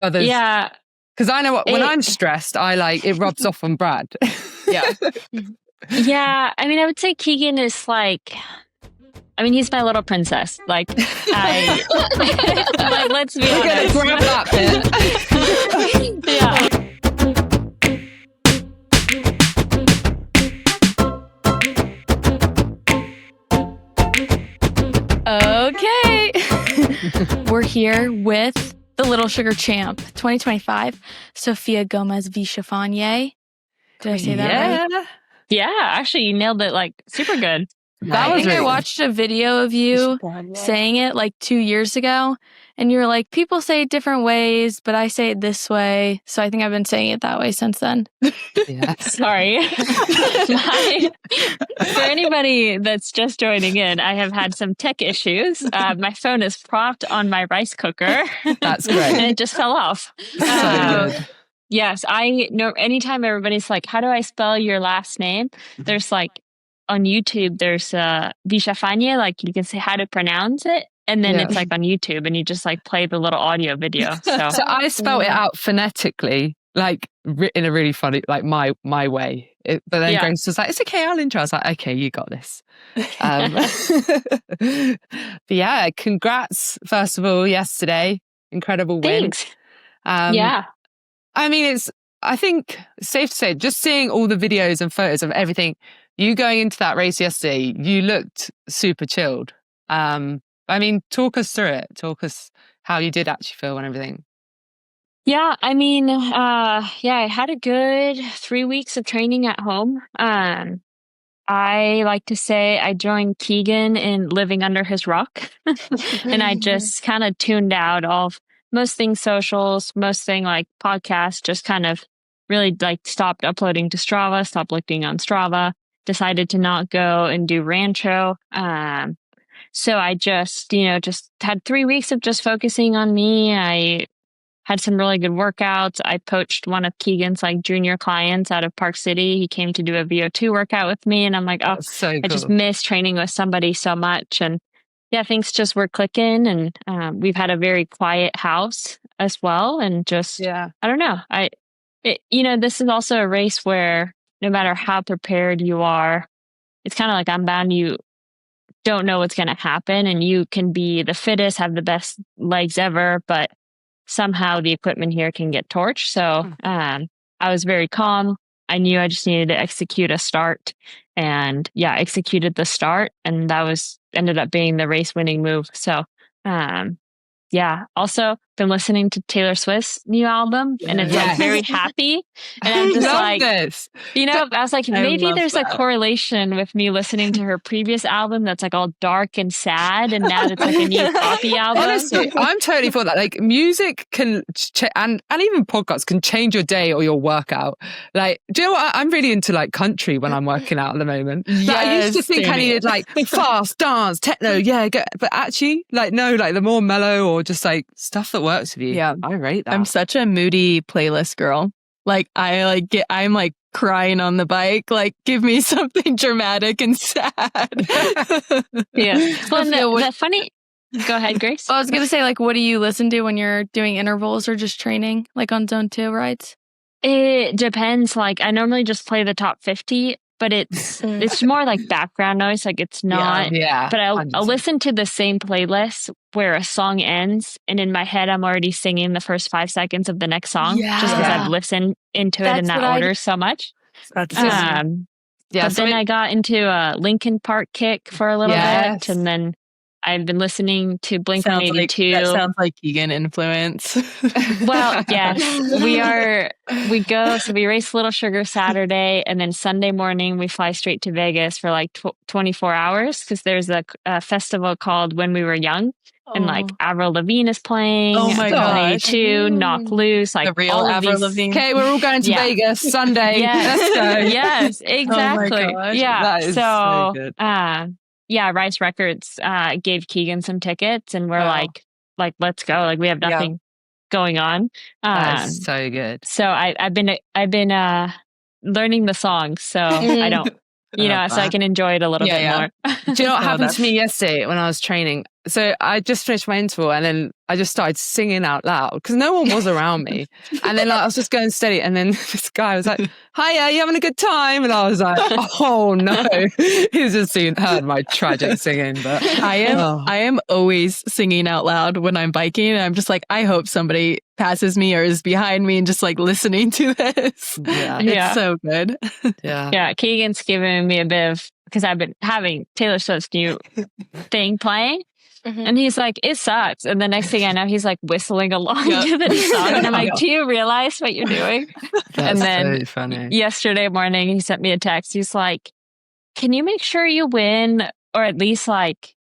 others? Yeah. Because I know when I'm stressed, it rubs off on Brad. Yeah. Yeah. I mean, I would say Keegan is like, I mean, he's my little princess. Like, like, let's be honest. Grab that bit. Yeah. Okay. We're here with the Little Sugar Champ 2025, Sofia Gomez Villafane. Did I say that right? Yeah, actually, you nailed it like super good. I watched a video of you saying it like 2 years ago, and you were like, people say it different ways, but I say it this way. So I think I've been saying it that way since then. Yeah. Sorry. For anybody that's just joining in, I have had some tech issues. My phone is propped on my rice cooker. That's great. And it just fell off. So good. Yes, I know anytime everybody's like, how do I spell your last name? There's like, on YouTube, there's Villafane, like you can say how to pronounce it. And then it's like on YouTube and you just like play the little audio video. So I spelled it out phonetically, like in a really funny, like my way. But then Grace was like, it's okay, I'll intro. I was like, okay, you got this. But yeah, congrats, first of all, yesterday. Incredible win. Thanks. Yeah. I mean, I think it's safe to say, just seeing all the videos and photos of everything, you going into that race yesterday, you looked super chilled. I mean, talk us through it. Talk us how you did actually feel and everything. Yeah, I mean, I had a good 3 weeks of training at home. I like to say I joined Keegan in living under his rock. And I just kind of tuned out most things socials, most thing like podcasts, just kind of really like stopped uploading to Strava, stopped looking on Strava, decided to not go and do Rancho. So I just had 3 weeks of just focusing on me. I had some really good workouts. I poached one of Keegan's like junior clients out of Park City. He came to do a VO2 workout with me. And I'm like, oh, so cool. I just miss training with somebody so much. And yeah, things just were clicking. And we've had a very quiet house as well. And just, I don't know. This is also a race where no matter how prepared you are, it's kind of like Unbound. You don't know what's going to happen, and you can be the fittest, have the best legs ever, but somehow the equipment here can get torched. So I was very calm. I knew I just needed to execute a start, and executed the start, and that ended up being the race winning move. So also been listening to Taylor Swift's new album, and it's like very happy. And I'm just like, this. I was like, maybe there's a correlation with me listening to her previous album that's like all dark and sad, and now it's like a new poppy album. Honestly, I'm totally for that. Like music can, and even podcasts can change your day or your workout. Like, do you know what? I'm really into like country when I'm working out at the moment. Like, I used to think I needed like fast dance, techno, but actually, like no, like the more mellow or just like stuff that works with you. Yeah, I rate that. I'm such a moody playlist girl. Like I'm like crying on the bike. Like, give me something dramatic and sad. Yeah. Well, the funny. Go ahead, Grace. Well, I was gonna say, like, what do you listen to when you're doing intervals or just training, like on Zone 2 rides? It depends. Like, I normally just play the top 50. But it's more like background noise. Like it's not. Yeah. But I'll listen to the same playlist where a song ends, and in my head I'm already singing the first 5 seconds of the next song, just because I've listened into it in that order so much. That's but then I got into a Linkin Park kick for a little bit, and then I've been listening to Blink-182. That sounds like Keegan influence. Well, yes, we race Little Sugar Saturday, and then Sunday morning we fly straight to Vegas for like 24 hours because there's a festival called When We Were Young. And like Avril Lavigne is playing. Oh my god! Knock Loose, like the real all Avril Lavigne. Okay, we're all going to Vegas Sunday. Yes, yes, exactly. Oh my gosh. Yeah, that is so good. Rice Records gave Keegan some tickets, and we're like, let's go. Like we have nothing going on. That's so good. So I've been learning the songs, so I don't. So I can enjoy it a little bit more. Do you know what happened to me yesterday when I was training? so I just finished my interval and then I just started singing out loud because no one was around me. And then I was just going steady. And then this guy was like, hiya, you having a good time? And I was like, oh no. He's just heard my tragic singing. But I am always singing out loud when I'm biking. And I'm just like, I hope somebody passes me or is behind me and just like listening to this. It's so good. Yeah. Keegan's giving me a bit of, because I've been having Taylor Swift's new thing playing. And he's like, it sucks. And the next thing I know, he's like whistling along to the song. And I'm like, do you realize what you're doing? That's and then so funny. Yesterday morning, he sent me a text. He's like, can you make sure you win? Or at least like,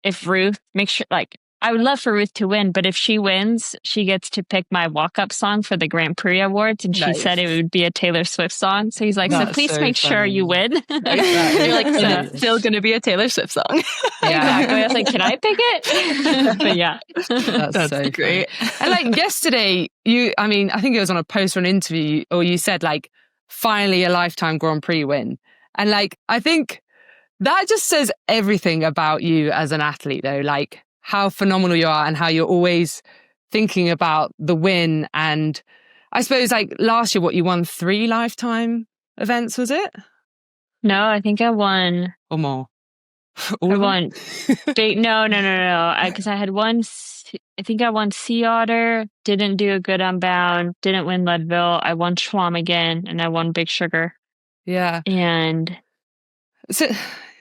if Ruth, make sure, like, I would love for Ruth to win, but if she wins, she gets to pick my walk-up song for the Grand Prix Awards. And she said it would be a Taylor Swift song. So he's like, so please make sure you win. You're like, it's still going to be a Taylor Swift song. Exactly. I was like, can I pick it? But yeah. That's so great. And like yesterday, I think it was on a post or an interview, or you said like, finally a lifetime Grand Prix win. And like, I think that just says everything about you as an athlete though. Like, how phenomenal you are and how you're always thinking about the win. And I suppose like last year, you won 3 lifetime events, was it? No, I think I won. Or more? I won big. No. Because I had one, I think I won Sea Otter, didn't do a good Unbound, didn't win Leadville. I won Schwam again and I won Big Sugar. Yeah. And so,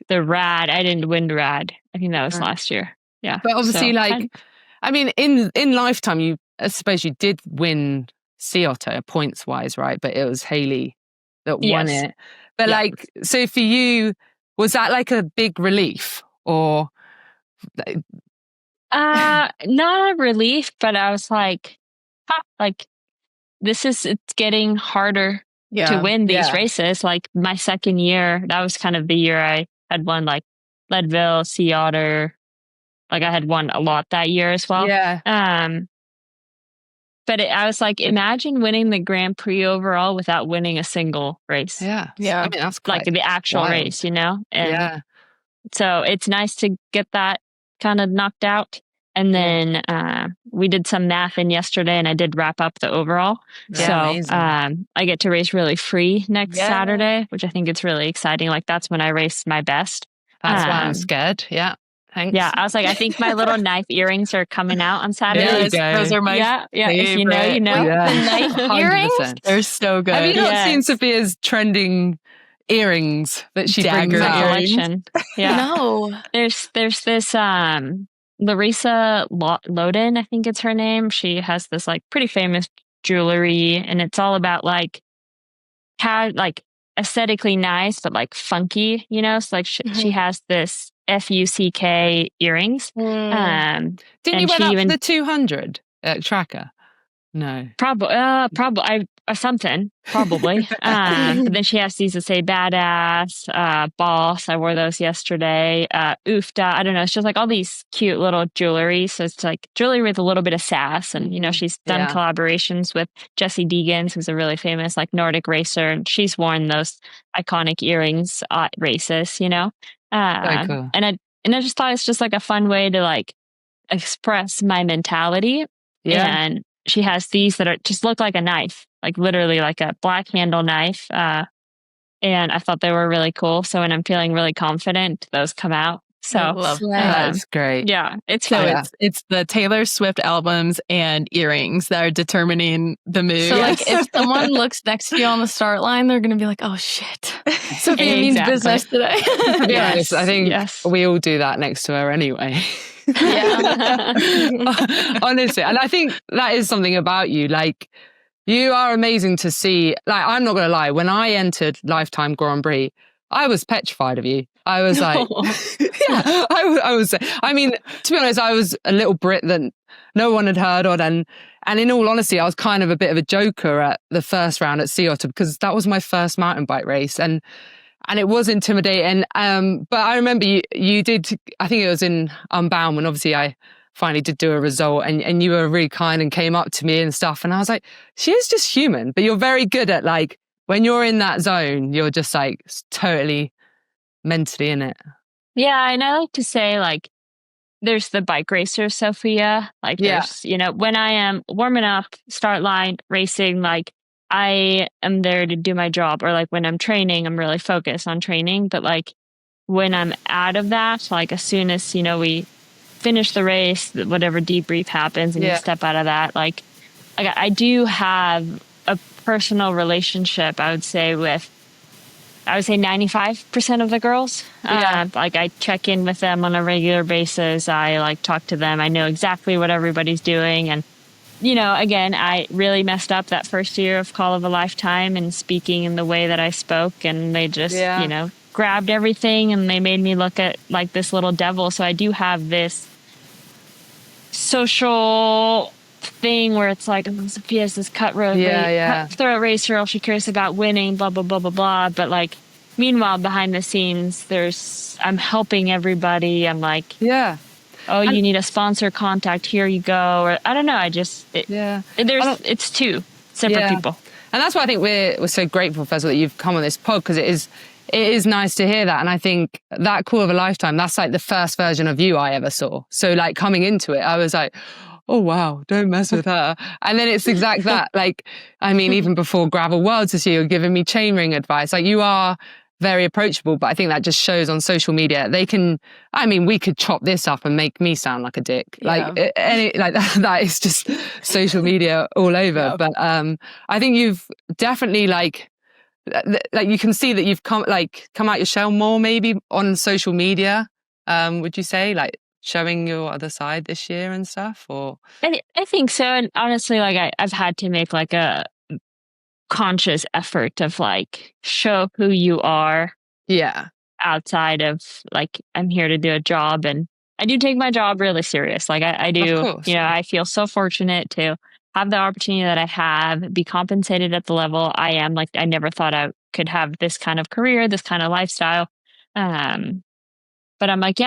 the Rad, I didn't win Rad. I think that was last year. Yeah. But obviously, in lifetime, I suppose you did win Sea Otter points wise, right? But it was Haley that won it. But like, so for you, was that like a big relief or? Not a relief, but I was like, it's getting harder to win these races. Like my second year, that was kind of the year I had won like Leadville, Sea Otter. Like I had won a lot that year as well. Yeah. But I was like, imagine winning the Grand Prix overall without winning a single race. Yeah. Yeah. I mean, that's quite like the actual wild. race, you know? And so it's nice to get that kind of knocked out. And then we did some math in yesterday and I did wrap up the overall. Yeah, so I get to race really free next Saturday, which I think it's really exciting. Like that's when I race my best. That's why I'm scared. Yeah. Thanks. Yeah, I was like, I think my little knife earrings are coming out on Saturday. Those are my favorite. If you know, you know. Yeah. The knife earrings, they're so good. Have you not seen Sophia's trending earrings that she brings out? Collection? Yeah. No. There's this Larissa Loden, I think it's her name. She has this like pretty famous jewelry, and it's all about like how like aesthetically nice but like funky, you know. So like she has this FUCK earrings. Didn't you went up the 200 tracker? No. Probably something. Probably. But then she has these that say badass, boss. I wore those yesterday. Oofda. I don't know. It's just like all these cute little jewelry. So it's like jewelry with a little bit of sass. And, you know, she's done collaborations with Jessie Deegans, who's a really famous like Nordic racer. And she's worn those iconic earrings at races, you know? Very cool. And I just thought it's just like a fun way to like express my mentality. Yeah. And she has these that are just look like a knife, like literally like a black handle knife. And I thought they were really cool. So when I'm feeling really confident, those come out. So I love that's great. Yeah. It's it's the Taylor Swift albums and earrings that are determining the mood. So like if someone looks next to you on the start line, they're going to be like, oh shit. Sophia means business today. To be honest, I think we all do that next to her anyway. Honestly. And I think that is something about you. Like, you are amazing to see. Like, I'm not going to lie. When I entered Lifetime Grand Prix, I was petrified of you. I was like, I was. I mean, to be honest, I was a little Brit that no one had heard of. And in all honesty, I was kind of a bit of a joker at the first round at Sea Otter because that was my first mountain bike race. And it was intimidating. But I remember you did, I think it was in Unbound when obviously I finally did do a result and you were really kind and came up to me and stuff. And I was like, she is just human, but you're very good at like, when you're in that zone, you're just like totally mentally in it. Yeah. And I like to say like, there's the bike racer, Sofia. Like there's, you know, when I am warming up, start line, racing, like I am there to do my job. Or like when I'm training, I'm really focused on training. But like when I'm out of that, like as soon as, you know, we finish the race, whatever debrief happens and you step out of that, like I do have a personal relationship, I would say 95% of the girls. Like I check in with them on a regular basis. I like talk to them. I know exactly what everybody's doing. And, you know, again, I really messed up that first year of Call of a Lifetime and speaking in the way that I spoke. And they just, you know, grabbed everything and they made me look at like this little devil. So I do have this social thing where it's like, oh, Sophia's this cutthroat racer, all she cares about winning, blah blah blah blah blah. But like, meanwhile, behind the scenes, I'm helping everybody. I'm like, you need a sponsor contact, here you go. Or I don't know. It's two separate people, and that's why I think we're so grateful, first of all, that you've come on this pod, because it is nice to hear that. And I think that Call of a Lifetime, that's like the first version of you I ever saw. So like coming into it, I was like, oh wow, don't mess with her. And then it's exact that. Like, I mean, even before Gravel Worlds this year, you're giving me chainring advice. Like, you are very approachable, but I think that just shows on social media. We could chop this up and make me sound like a dick. Like, that is just social media all over. But I think you've definitely like you can see that you've come out your shell more maybe on social media. Would you say, like, showing your other side this year and stuff? Or I think so. And honestly, like I've had to make like a conscious effort of like show who you are outside of like, I'm here to do a job, and I do take my job really serious. Like I do, you know, I feel so fortunate to have the opportunity that I have, be compensated at the level I am. Like, I never thought I could have this kind of career, this kind of lifestyle. But I'm like,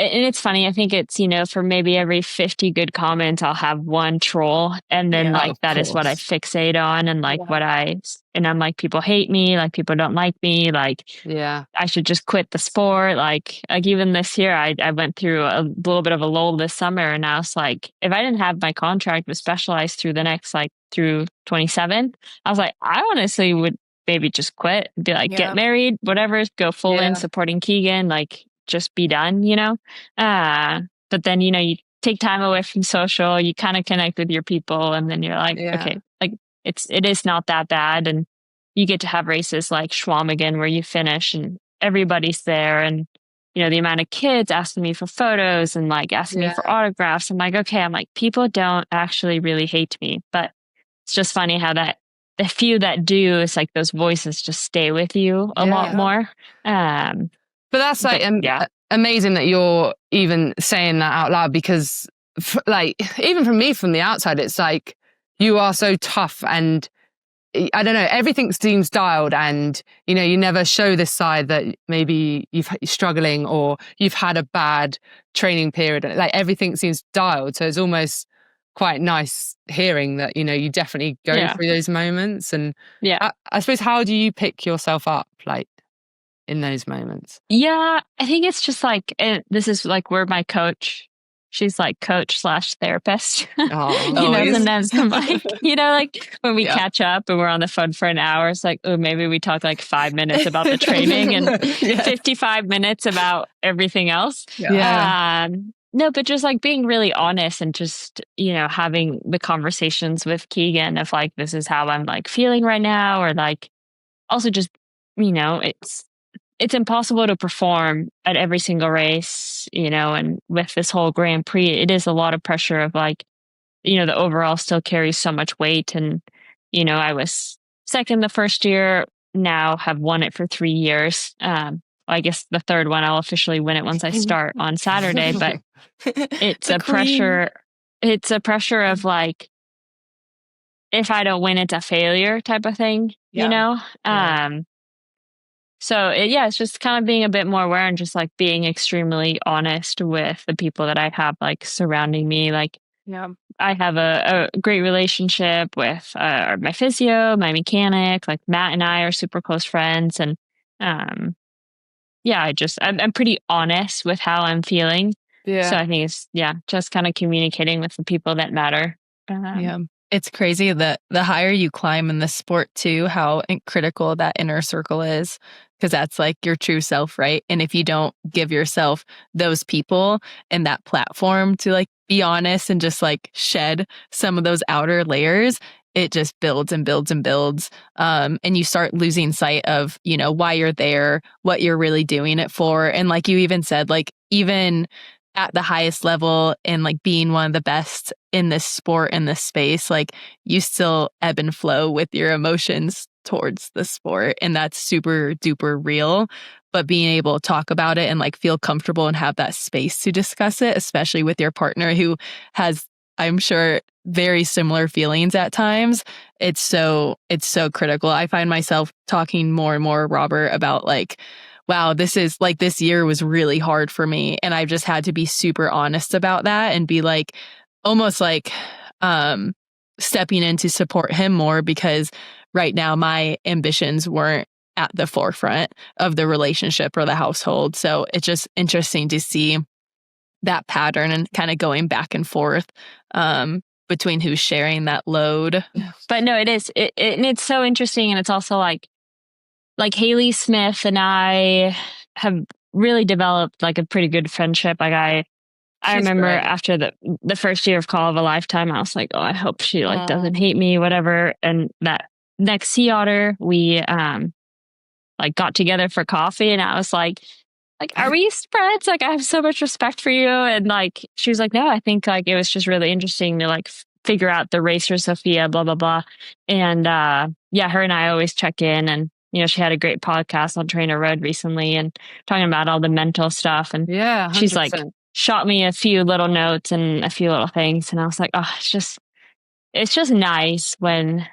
and it's funny. I think it's, you know, for maybe every 50 good comments, I'll have one troll. And then that is what I fixate on. And like and I'm like, people hate me. Like, people don't like me. Like, I should just quit the sport. Like even this year, I went through a little bit of a lull this summer. And I was like, if I didn't have my contract with Specialized through the next, like through 27, I was like, I honestly would maybe just quit, be like, get married, whatever, go full in supporting Keegan, like, just be done, you know? But then, you know, you take time away from social, you kind of connect with your people, and then you're like, okay, like it is not that bad. And you get to have races like Schwamigan where you finish and everybody's there. And, you know, the amount of kids asking me for photos and like asking me for autographs. I'm like, okay, people don't actually really hate me, but it's just funny how that the few that do, it's like those voices just stay with you a lot more. But that's like amazing that you're even saying that out loud, because like, even from me from the outside, it's like, you are so tough, and I don't know, everything seems dialed, and, you know, you never show this side that maybe you're struggling or you've had a bad training period. Like, everything seems dialed. So it's almost quite nice hearing that, you know, you definitely go through those moments. And I suppose, how do you pick yourself up, like, in those moments? I think it's just like, this is like where my coach, she's like coach / therapist, you know, sometimes I'm like, you know, like when we catch up and we're on the phone for an hour, it's like, oh, maybe we talk like 5 minutes about the training and 55 minutes about everything else. No, but just like being really honest and just, you know, having the conversations with Keegan of like, this is how I'm like feeling right now, or like, also just, you know, it's impossible to perform at every single race, you know, and with this whole Grand Prix, it is a lot of pressure of like, you know, the overall still carries so much weight. And, you know, I was second the first year, now have won it for 3 years. I guess the third one, I'll officially win it once I start on Saturday, but it's a pressure. It's a pressure of like, if I don't win, it's a failure type of thing, you know? So it's just kind of being a bit more aware and just like being extremely honest with the people that I have like surrounding me. Like, I have a great relationship with my physio, my mechanic. Like, Matt and I are super close friends, and I'm pretty honest with how I'm feeling. Yeah. So I think it's, just kind of communicating with the people that matter. Yeah. It's crazy that the higher you climb in the sport too, how critical that inner circle is, because that's like your true self, right? And if you don't give yourself those people and that platform to like be honest and just like shed some of those outer layers, it just builds and builds and builds. And you start losing sight of, why you're there, what you're really doing it for. And like you even said, like even at the highest level and like being one of the best in this sport, in this space, like you still ebb and flow with your emotions towards the sport. And that's super duper real. But being able to talk about it and like feel comfortable and have that space to discuss it, especially with your partner who has, I'm sure, very similar feelings at times. It's so critical. I find myself talking more and more, Robert, about like, wow, this year was really hard for me. And I've just had to be super honest about that and be like, almost like stepping in to support him more, because right now my ambitions weren't at the forefront of the relationship or the household. So it's just interesting to see that pattern and kind of going back and forth between who's sharing that load. But no, it is. And it's so interesting. And it's also like Haley Smith and I have really developed like a pretty good friendship. Like I remember after the first year of Call of a Lifetime, I was like, oh, I hope she like doesn't hate me, whatever. And that next Sea Otter, we like got together for coffee, and I was like, are we friends? Like, I have so much respect for you. And like, she was like, no, I think like it was just really interesting to like figure out the racer Sofia, blah, blah, blah. And her and I always check in, and she had a great podcast on Trainer Road recently and talking about all the mental stuff. And 100%. she's like shot me a few little notes and a few little things. And I was like, oh, it's just nice when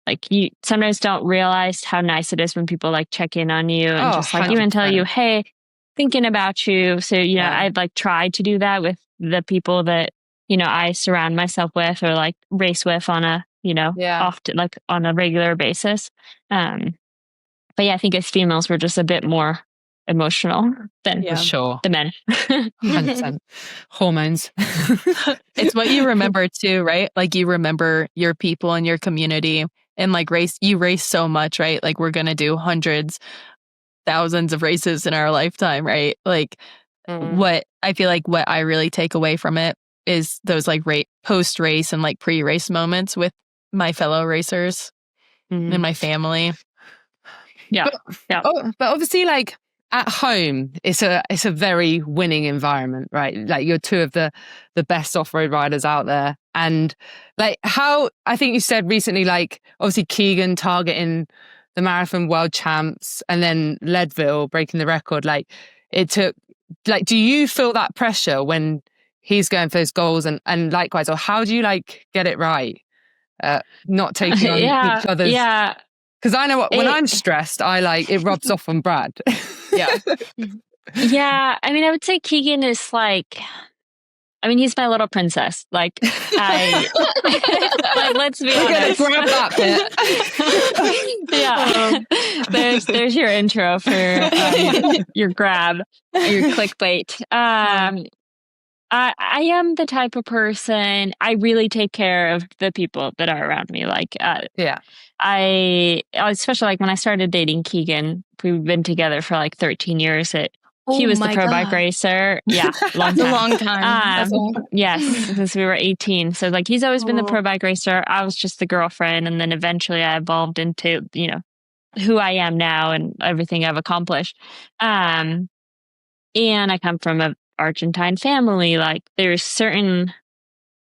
like you sometimes don't realize how nice it is when people like check in on you and just like 100%. Even tell you, hey, thinking about you. So, I've like tried to do that with the people that, I surround myself with or like race with on a, often like on a regular basis. But I think as females, we're just a bit more emotional than the men. 100%. Hormones. It's what you remember too, right? Like you remember your people and your community, and like you race so much, right? Like we're going to do hundreds, thousands of races in our lifetime, right? Like what I feel like what I really take away from it is those like post race and like pre-race moments with my fellow racers and my family. Yeah. But obviously like at home, it's a very winning environment, right? Like you're two of the best off-road riders out there. And like how, I think you said recently, like obviously Keegan targeting the marathon world champs and then Leadville breaking the record. Like it took, like, do you feel that pressure when he's going for those goals and likewise, or how do you like get it right? Not taking on each other's. Yeah. Because I know when I'm stressed, it rubs off on Brad. Yeah. Yeah. I mean, I would say Keegan is like, he's my little princess. Like, like let's be honest. Grab that bit. Yeah. There's your intro for your grab, your clickbait. I am the type of person, I really take care of the people that are around me. Like, I, especially like when I started dating Keegan, we've been together for like 13 years. He was the pro bike racer. Yeah. That's a long time. Yes. Since we were 18. So like, he's always been the pro bike racer. I was just the girlfriend. And then eventually I evolved into, who I am now and everything I've accomplished. And I come from a Argentine family. Like there's certain,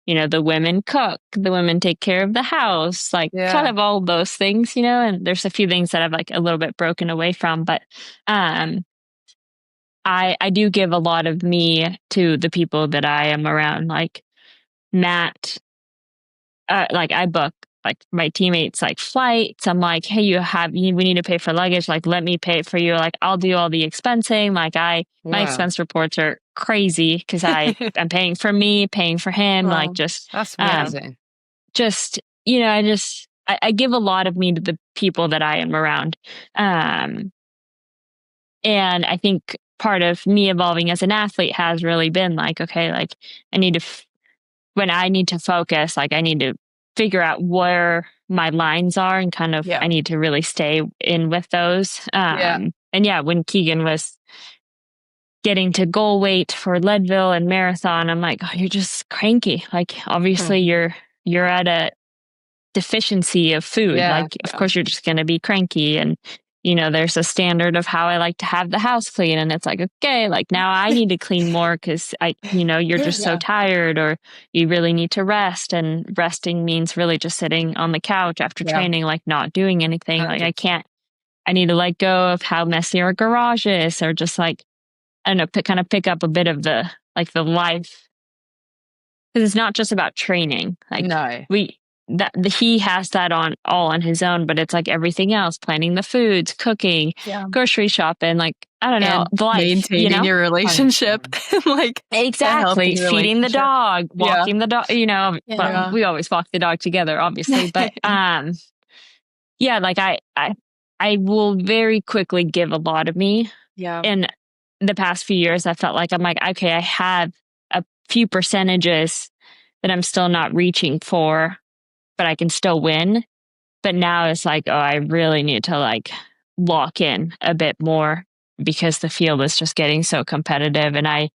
the women cook, the women take care of the house, like kind of all those things, and there's a few things that I've like a little bit broken away from, but I do give a lot of me to the people that I am around. Like Matt, like I book like my teammates like flights. I'm like, hey, we need to pay for luggage. Like, let me pay for you. Like, I'll do all the expensing. Like my expense reports are crazy because I'm paying for me, paying for him. Like that's amazing. I give a lot of me to the people that I am around. And And I think part of me evolving as an athlete has really been like, okay, like I need to, when I need to focus, like I need to figure out where my lines are and kind of, I need to really stay in with those. And when Keegan was getting to goal weight for Leadville and marathon, I'm like, oh, you're just cranky. Like, obviously you're at a deficiency of food. Of course you're just going to be cranky. And, there's a standard of how I like to have the house clean. And it's like, okay, like now I need to clean more because you're just so tired, or you really need to rest. And resting means really just sitting on the couch after training, like not doing anything. Like I need to let go of how messy our garage is, or just like, I don't know, kind of pick up a bit of the life. Because it's not just about training. Like he has that all on his own, but it's like everything else, planning the foods, cooking, grocery shopping, like, I don't know, the life, maintaining your relationship. Like exactly. Feeding the dog, walking the dog, well, we always walk the dog together, obviously. But like I will very quickly give a lot of me. Yeah. And the past few years, I felt like I'm like, okay, I have a few percentages that I'm still not reaching for, but I can still win. But now it's like, oh, I really need to like lock in a bit more, because the field is just getting so competitive, and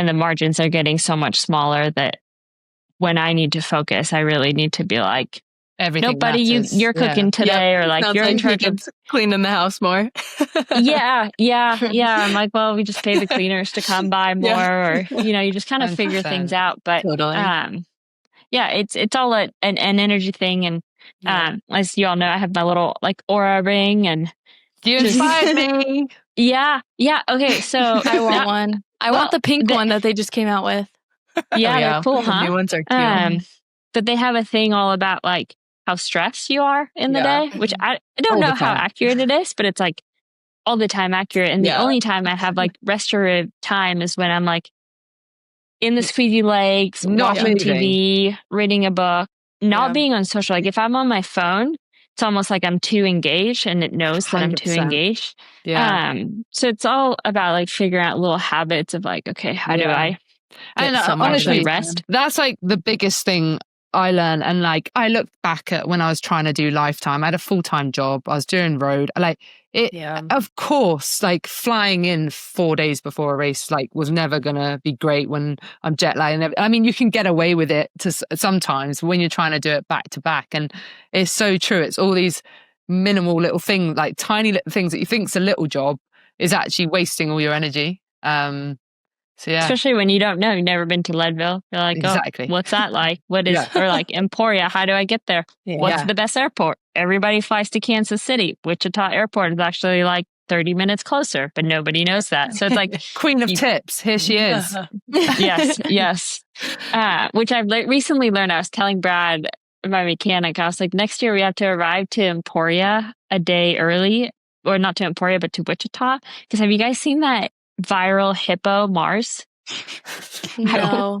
the margins are getting so much smaller that when I need to focus, I really need to be like, everything. No, buddy, you're cooking today, or like you're in charge of cleaning the house more. yeah. I'm like, well, we just pay the cleaners to come by more, or you just kind of 100%. Figure things out. But totally. It's all an energy thing, and as you all know, I have my little like aura ring, and you inspired me. Yeah. Okay, so I want one. I want the pink one that they just came out with. Yeah, they're cool, huh? The new ones are cute. But they have a thing all about like how stressed you are in the day, which I don't know how accurate it is, but it's like all the time accurate. And the only time I have like restorative time is when I'm like in the squeezy legs, watching TV, reading a book, not being on social. Like if I'm on my phone, it's almost like I'm too engaged, and it knows that I'm too engaged. Yeah. So it's all about like figuring out little habits of like, okay, how do I honestly rest? That's like the biggest thing I learned. And like I look back at when I was trying to do Lifetime, I had a full-time job, I was doing road, like it of course, like flying in 4 days before a race like was never gonna be great when I'm jet lagged. I mean, you can get away with it sometimes when you're trying to do it back to back, and it's so true. It's all these minimal little things, like tiny little things that you think's a little job is actually wasting all your energy. So especially when you don't know, you've never been to Leadville. You're like, exactly. Oh, what's that like? What is, or like Emporia, how do I get there? What's the best airport? Everybody flies to Kansas City. Wichita Airport is actually like 30 minutes closer, but nobody knows that. So it's like Queen of tips. Here she is. Yes. Which I've recently learned. I was telling Brad, my mechanic, I was like, next year we have to arrive to Emporia a day early, or not to Emporia, but to Wichita. Because have you guys seen that viral hippo Mars? No.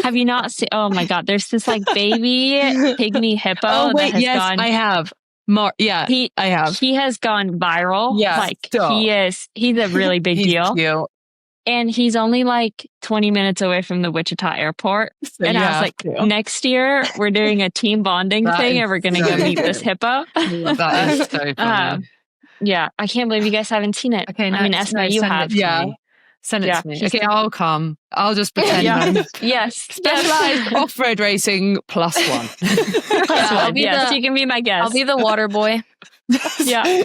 Have you not seen? Oh my God, there's this like baby pygmy hippo. Oh wait, yes, I have. I have. He has gone viral. Yeah, like he's a really big deal. Cute. And he's only like 20 minutes away from the Wichita airport. So and I was like, next year we're doing a team bonding thing, and we're going to go meet this hippo. That is so funny. Yeah, I can't believe you guys haven't seen it. Okay, I mean, Esma, you have. Send it to me. Okay, I'll come. I'll just pretend. Yes. Specialized off-road racing +1. +1. Yes, you can be my guest. I'll be the water boy. Yeah.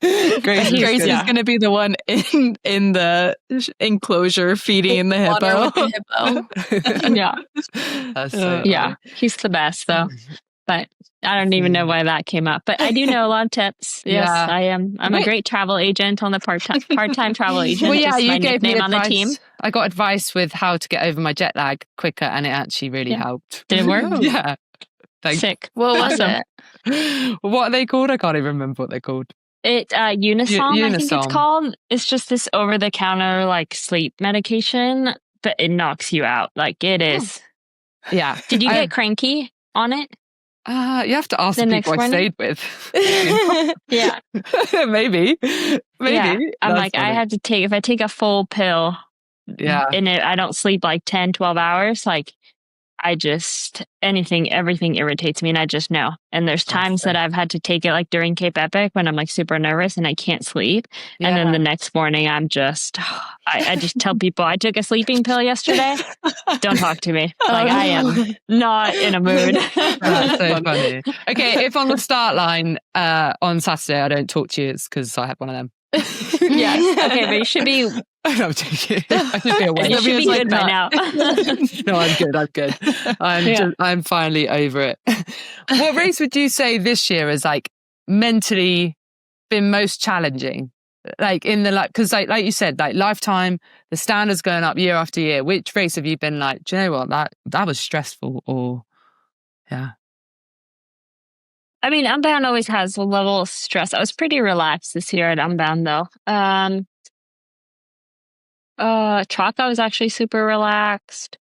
Grace is going to be the one in the enclosure feeding the hippo. Yeah. That's so funny. He's the best though. But I don't even know why that came up. But I do know a lot of tips. Yes, I am. I'm a great travel agent on the part-time travel agent. Well, yeah, you gave me advice on the team. I got advice with how to get over my jet lag quicker, and it actually really helped. Did it work? Yeah. Thanks. Sick. What was it? What are they called? I can't even remember what they're called. Unisom, I think it's called. It's just this over-the-counter like sleep medication, but it knocks you out. Like it is. Yeah. Did you get cranky on it? You have to ask the people I stayed with. Yeah. Maybe. Yeah. I'm like, funny. I have to take, if I take a full pill and I don't sleep like 10, 12 hours, like everything irritates me and I just know. And there's times that I've had to take it like during Cape Epic when I'm like super nervous and I can't sleep. Yeah. And then the next morning I'm just, I just tell people I took a sleeping pill yesterday. Don't talk to me. Like I am not in a mood. That's so funny. Okay, if on the start line on Saturday I don't talk to you, it's because I had one of them. Yes. Okay, but you should be. I'm joking. I should be awake. You should be good by now. No, I'm good. I'm finally over it. What race would you say this year has like mentally been most challenging? Like in the because like you said, like lifetime, the standards going up year after year. Which race have you been like? Do you know what that was stressful? Or yeah. I mean, Unbound always has a level of stress. I was pretty relaxed this year at Unbound, though. Track, I was actually super relaxed.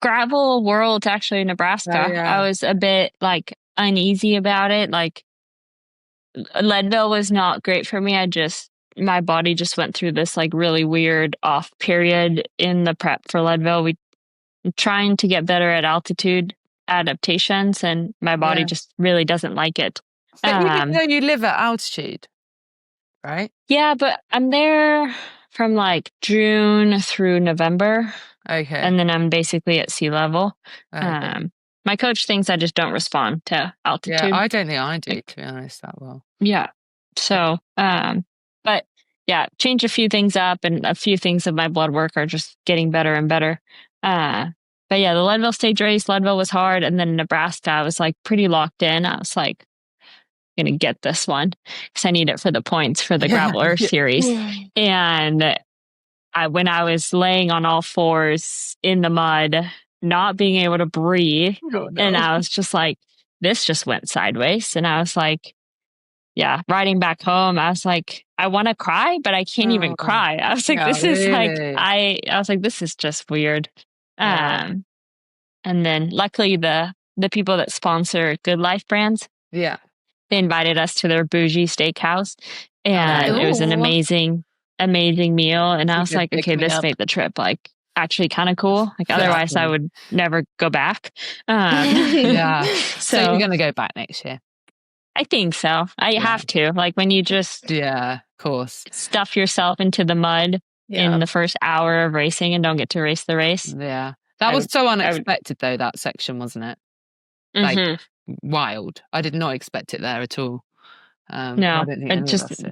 Gravel World, actually, Nebraska. Oh, yeah. I was a bit like uneasy about it. Like Leadville was not great for me. My body just went through this like really weird off period in the prep for Leadville. We trying to get better at altitude adaptations and my body just really doesn't like it. But even though you live at altitude, right? Yeah, but I'm there from like June through November. Okay. And then I'm basically at sea level. Okay. My coach thinks I just don't respond to altitude. Yeah, I don't think I do, to be honest, that well. Yeah. So, but yeah, change a few things up and a few things of my blood work are just getting better and better. But yeah, the Leadville stage race, Leadville was hard. And then Nebraska, I was like pretty locked in. I was like, I'm going to get this one because I need it for the points for the Graveler series. And when I was laying on all fours in the mud, not being able to breathe, and I was just like, this just went sideways. And I was like, riding back home, I was like, I want to cry, but I can't even cry. I was like, I was like, this is just weird. And then luckily the people that sponsor Good Life brands, they invited us to their bougie steakhouse and it was an amazing meal. And I was like, okay, this made the trip like actually kind of cool. Like otherwise I would never go back. So you're going to go back next year? I think so. I have to. Like when you just of course, stuff yourself into the mud in the first hour of racing and don't get to race the race. Yeah. That was so unexpected though, that section, wasn't it? Like wild. I did not expect it there at all. No, it just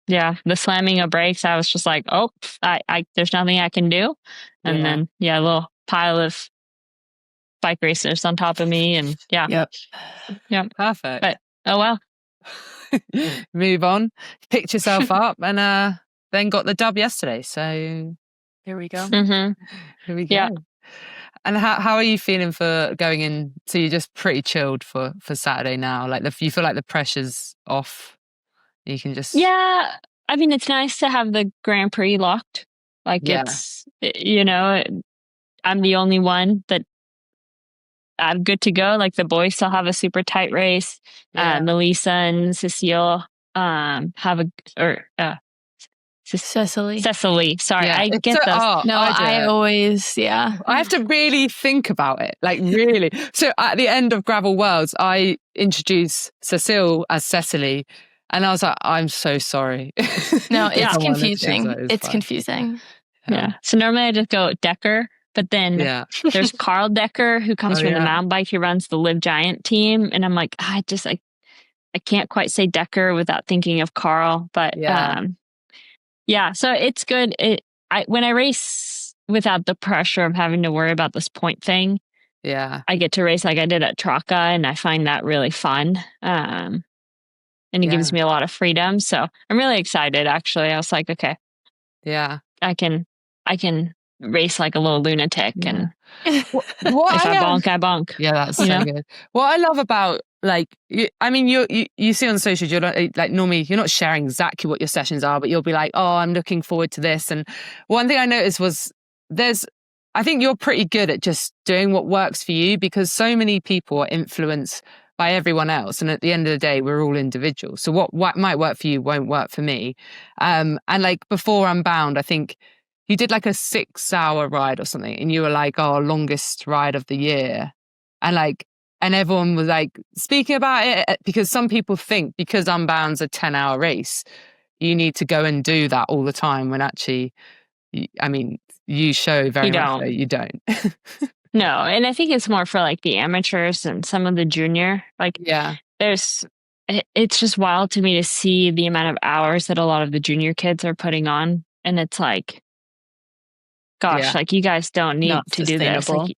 the slamming of brakes. I was just like, oh, I there's nothing I can do. And then a little pile of bike racers on top of me, and perfect. But oh well. Move on. Picked yourself up, and then got the dub yesterday. So here we go. Mm-hmm. Here we go. Yeah. And how are you feeling for going in? So you're just pretty chilled for Saturday now. Like you feel like the pressure's off. You can just I mean, it's nice to have the Grand Prix locked. Like it's I'm the only one that I'm good to go. Like the boys still have a super tight race. Melissa and Cecile Cecily. Sorry, I get those. I always, I have to really think about it. Like really. So at the end of Gravel Worlds, I introduced Cecile as Cecily. And I was like, I'm so sorry. No, it's confusing. It's confusing. Yeah. So normally I just go Decker. But then there's Carl Decker, who comes from the mountain bike. He runs the Live Giant team. And I'm like, I can't quite say Decker without thinking of Carl. But so it's good. When I race without the pressure of having to worry about this point thing, I get to race like I did at Traka, and I find that really fun. And it gives me a lot of freedom. So I'm really excited, actually. I was like, okay. Yeah. I can race like a little lunatic, and if I bonk. Yeah, that's so good. What I love about you see on socials, you're not, like normally you're not sharing exactly what your sessions are, but you'll be like, oh, I'm looking forward to this. And one thing I noticed was I think you're pretty good at just doing what works for you, because so many people are influenced by everyone else. And at the end of the day, we're all individuals. So what might work for you won't work for me. And like before Unbound, I think you did like a 6-hour ride or something, and you were like, "Oh, longest ride of the year," and everyone was like speaking about it, because some people think because Unbound's a 10-hour race, you need to go and do that all the time, when actually, I mean, you show very much that you don't. No, and I think it's more for like the amateurs and some of the junior. Like, it's just wild to me to see the amount of hours that a lot of the junior kids are putting on, and it's like, gosh, like you guys don't need to do this. Like,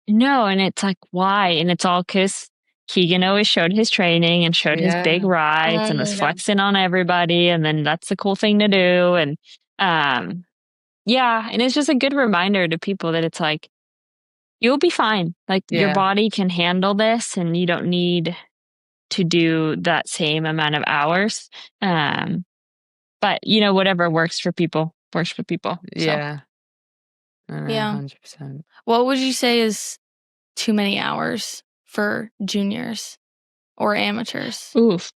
no, and it's like, why? And it's all because Keegan always showed his training and showed his big rides and was flexing on everybody, and then that's the cool thing to do. And and it's just a good reminder to people that it's like, you'll be fine. Like your body can handle this, and you don't need to do that same amount of hours. But whatever works for people works for people. So. 100%. What would you say is too many hours for juniors or amateurs? Oof.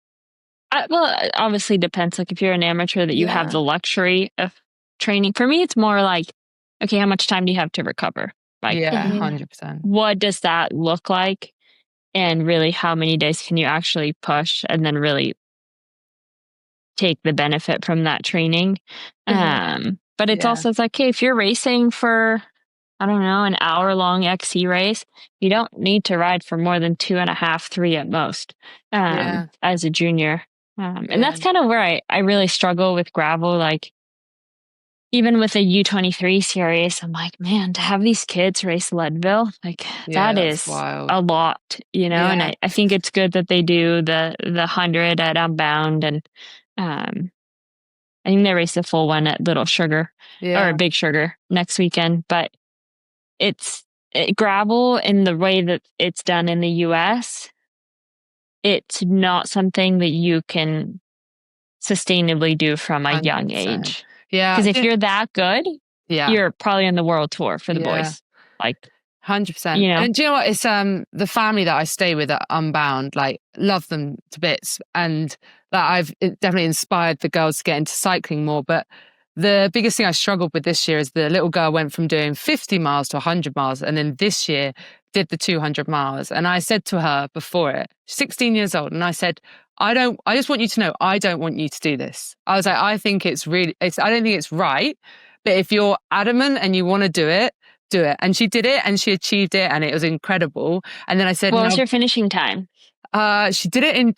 Well, it obviously depends. Like if you're an amateur that you have the luxury of training. For me, it's more like, okay, how much time do you have to recover? Like, 100%. What does that look like? And really, how many days can you actually push and then really take the benefit from that training? But it's also, it's like, hey, if you're racing for, I don't know, an hour-long XC race, you don't need to ride for more than 2.5, 3 at most as a junior. And that's kind of where I really struggle with gravel. Like, even with a U23 series, I'm like, man, to have these kids race Leadville, like that is wild. A lot, and I think it's good that they do the 100 at Unbound, and I think they race the full one at Little Sugar or Big Sugar next weekend. But it's gravel in the way that it's done in the US. It's not something that you can sustainabdo do from a 100%. Young age. Yeah. Because if you're that good, you're probably on the world tour for the boys. Like 100%. And do you know what? It's the family that I stay with at Unbound, like, love them to bits, and that it definitely inspired the girls to get into cycling more. But the biggest thing I struggled with this year is the little girl went from doing 50 miles to 100 miles, and then this year did the 200 miles. And I said to her before it, 16 years old, and I said, I just want you to know, I don't want you to do this. I was like, I don't think it's right, but if you're adamant and you want to do it, do it. And she did it, and she achieved it, and it was incredible. And then I said, what was your finishing time? She did it in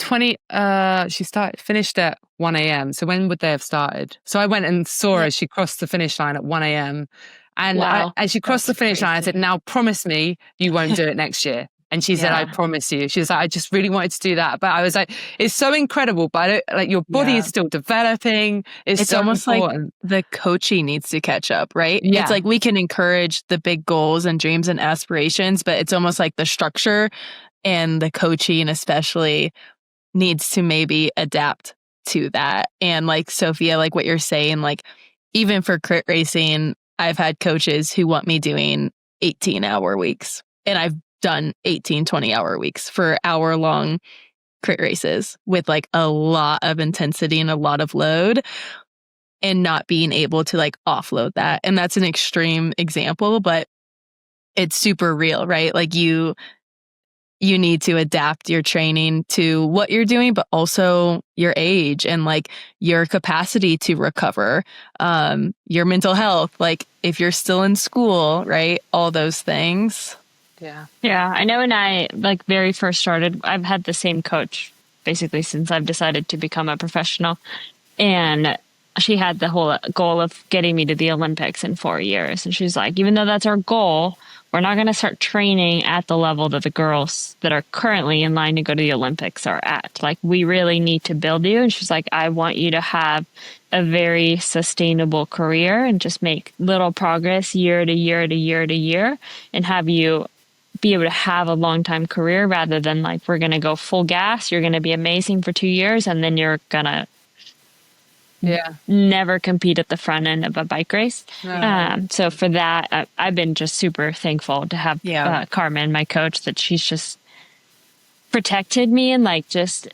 finished at 1 a.m. So when would they have started? So I went and saw her as she crossed the finish line at 1 a.m. And as she crossed the finish line, I said, now promise me you won't do it next year. And she said, I promise you. She was like, I just really wanted to do that. But I was like, it's so incredible. But your body is still developing. It's so almost important. Like the coaching needs to catch up, right? Yeah. It's like we can encourage the big goals and dreams and aspirations, but it's almost like the structure and the coaching especially needs to maybe adapt to that. And like Sofia, like what you're saying, like even for crit racing, I've had coaches who want me doing 18-hour weeks. And I've done 18, 20-hour weeks for hour-long crit races with like a lot of intensity and a lot of load, and not being able to like offload that. And that's an extreme example, but it's super real, right? Like you need to adapt your training to what you're doing, but also your age and like your capacity to recover, your mental health, like if you're still in school, right? All those things. Yeah. I know when I like very first started, I've had the same coach basically since I've decided to become a professional. And she had the whole goal of getting me to the Olympics in 4 years. And she's like, even though that's our goal, we're not going to start training at the level that the girls that are currently in line to go to the Olympics are at. Like, we really need to build you. And she's like, I want you to have a very sustainable career and just make little progress year to year to year to year, and have you be able to have a long time career, rather than like, we're going to go full gas. You're going to be amazing for 2 years, and then you're going to never compete at the front end of a bike race. So for that, I've been just super thankful to have Carmen, my coach, that she's just protected me and like just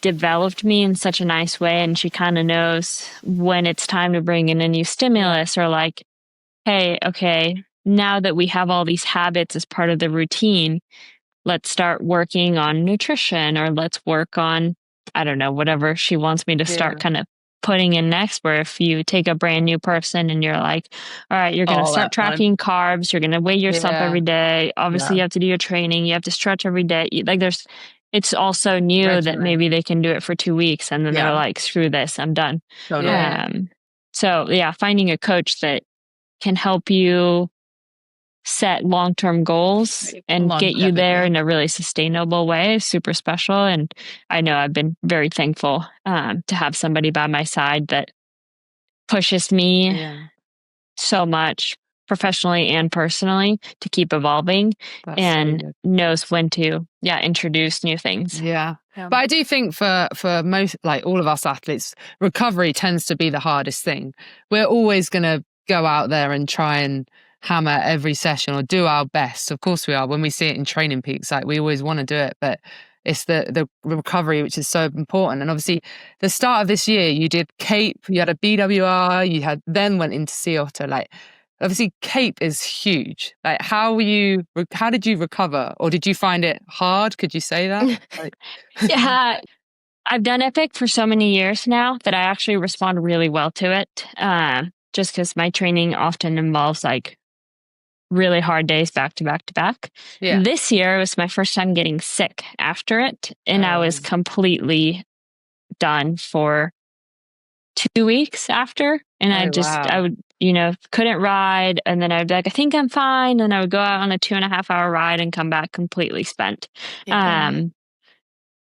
developed me in such a nice way. And she kind of knows when it's time to bring in a new stimulus, or like, hey, okay, now that we have all these habits as part of the routine, let's start working on nutrition, or let's work on, I don't know, whatever she wants me to start kind of putting in next. Where if you take a brand new person and you're like, all right, you're going to start tracking carbs, you're going to weigh yourself every day. Obviously you have to do your training, you have to stretch every day. Like it's also new that maybe they can do it for 2 weeks and then they're like, screw this, I'm done. So yeah, finding a coach that can help you set long-term goals and get you there in a really sustainable way is super special. And I know I've been very thankful to have somebody by my side that pushes me so much professionally and personally to keep evolving. That's and knows when to introduce new things. But I do think for most, like all of us athletes, recovery tends to be the hardest thing. We're always going to go out there and try and hammer every session or do our best. Of course we are. When we see it in training peaks, like we always want to do it, but it's the recovery which is so important. And obviously the start of this year, you did Cape, you had a BWR, you had then went into Sea Otter. Like obviously Cape is huge. Like how did you recover, or did you find it hard? Could you say that? Yeah, I've done Epic for so many years now that I actually respond really well to it. Just because my training often involves like really hard days back to back to back. This year was my first time getting sick after it. And I was completely done for 2 weeks after. And I would, couldn't ride. And then I'd be like, I think I'm fine. And I would go out on a 2.5 hour ride and come back completely spent. And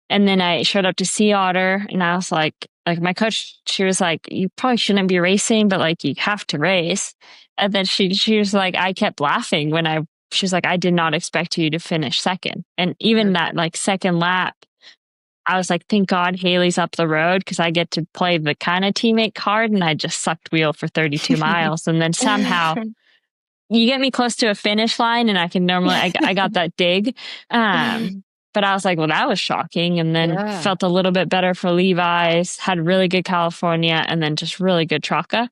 then I showed up to Sea Otter and I was like my coach, she was like, you probably shouldn't be racing, but like you have to race. And then she was like, I kept laughing she was like, I did not expect you to finish second. And even that like second lap, I was like, thank God Haley's up the road because I get to play the kind of teammate card, and I just sucked wheel for 32 miles. And then somehow you get me close to a finish line and I can normally, I got that dig. But I was like, well, that was shocking. And then felt a little bit better for Levi's, had really good California, and then just really good Traca.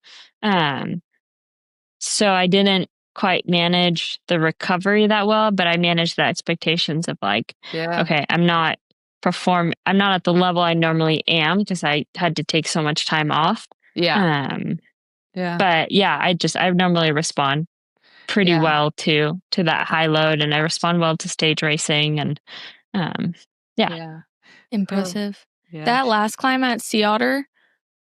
So I didn't quite manage the recovery that well, but I managed the expectations of like, okay, I'm not at the level I normally am because I had to take so much time off. But yeah, I normally respond pretty well to that high load, and I respond well to stage racing, and impressive. That last climb at Sea Otter,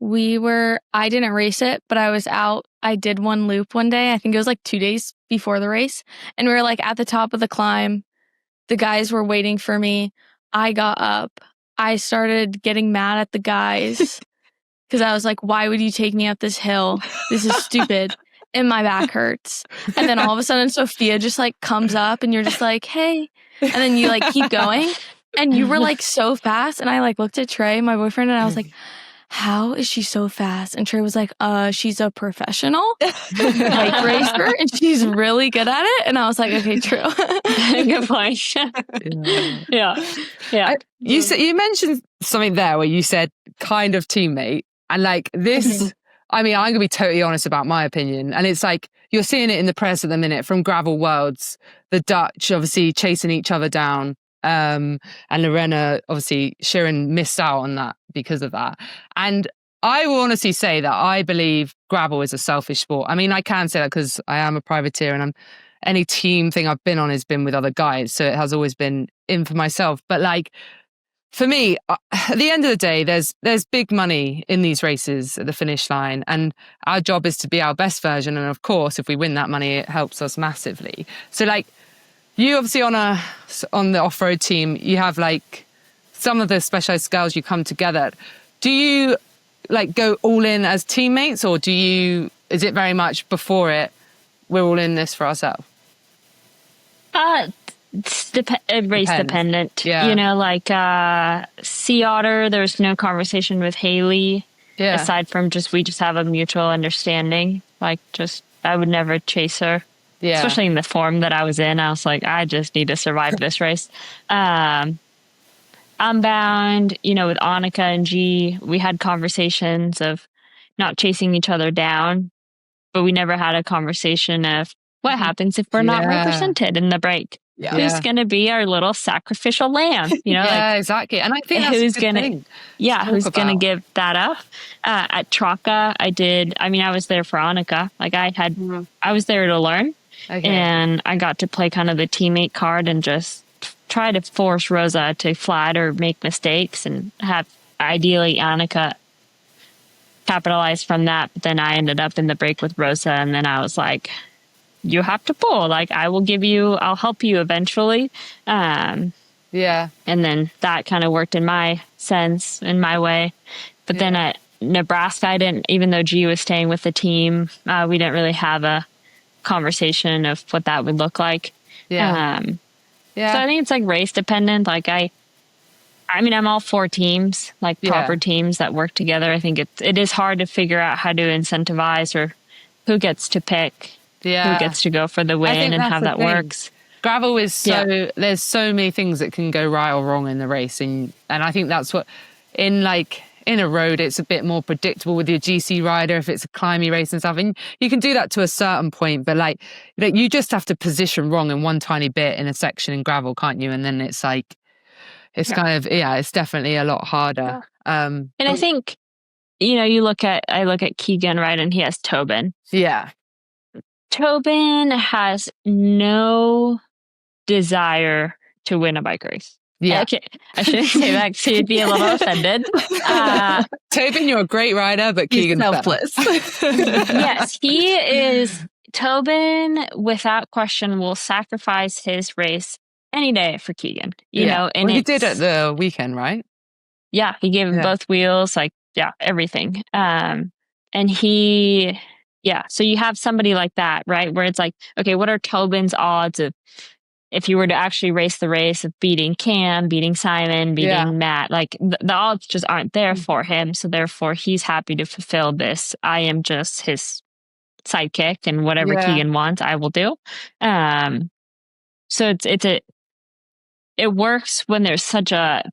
I didn't race it, but I was out. I did one loop one day. I think it was like 2 days before the race. And we were like at the top of the climb. The guys were waiting for me. I got up. I started getting mad at the guys because I was like, why would you take me up this hill? This is stupid. And my back hurts. And then all of a sudden Sofia just like comes up and you're just like, hey. And then you like keep going. And you were like so fast. And I like looked at Trey, my boyfriend, and I was like, how is she so fast? And Trey was like, she's a professional bike racer and she's really good at it. And I was like, okay, true. Good point. You mentioned something there where you said kind of teammate, and like this, I mean, I'm going to be totally honest about my opinion. And it's like, you're seeing it in the press at the minute from Gravel Worlds, the Dutch obviously chasing each other down. And Lorena, obviously, Sharon missed out on that because of that. And I will honestly say that I believe gravel is a selfish sport. I mean, I can say that because I am a privateer, and any team thing I've been on has been with other guys. So it has always been in for myself. But like, for me, at the end of the day, there's big money in these races at the finish line. And our job is to be our best version. And of course, if we win that money, it helps us massively. So like, you obviously on the off-road team, you have like some of the specialized girls you come together. Do you like go all in as teammates, or is it very much before it, we're all in this for ourselves? It's race dependent. You know, like Sea Otter, there's no conversation with Haley aside from we just have a mutual understanding. Like I would never chase her. Especially in the form that I was in. I was like, I just need to survive this race. Unbound, with Annika and G, we had conversations of not chasing each other down, but we never had a conversation of what happens if we're not represented in the break. Yeah. Who's going to be our little sacrificial lamb? Exactly. And I think that's who's going to who's going to give that up? At Traka, I was there for Annika. Like I was there to learn, and I got to play kind of the teammate card and just try to force Rosa to flat or make mistakes and have ideally Annika capitalize from that. But then I ended up in the break with Rosa, and then I was like, you have to pull. Like, I'll help you eventually. And then that kind of worked in my sense, in my way. But then at Nebraska, even though G was staying with the team, we didn't really have a conversation of what that would look like. So I think it's like race dependent. Like I'm all for teams, like proper teams that work together. I think it is hard to figure out how to incentivize or who gets to pick, who gets to go for the win and how that works. Gravel is there's so many things that can go right or wrong in the race. And I think that's what in a road, it's a bit more predictable with your GC rider if it's a climby race and stuff. And you can do that to a certain point, but you just have to position wrong in one tiny bit in a section in gravel, can't you? And then it's kind of, it's definitely a lot harder. And I think, I look at Keegan, right? And he has Tobin. Yeah. Tobin has no desire to win a bike race. Yeah. Okay. I shouldn't say that because he'd be a little offended. Tobin, you're a great rider, but Keegan's selfless. Yes, he is. Tobin, without question, will sacrifice his race any day for Keegan. You know, and he did at the weekend, right? Yeah, he gave him both wheels, everything. And he, so you have somebody like that, right? Where it's like, okay, what are Tobin's odds of if you were to actually race the race of beating Cam, beating Simon, beating Matt? Like the odds just aren't there for him. So therefore, he's happy to fulfill this. I am just his sidekick, and whatever Keegan wants, I will do. So it works when there's such a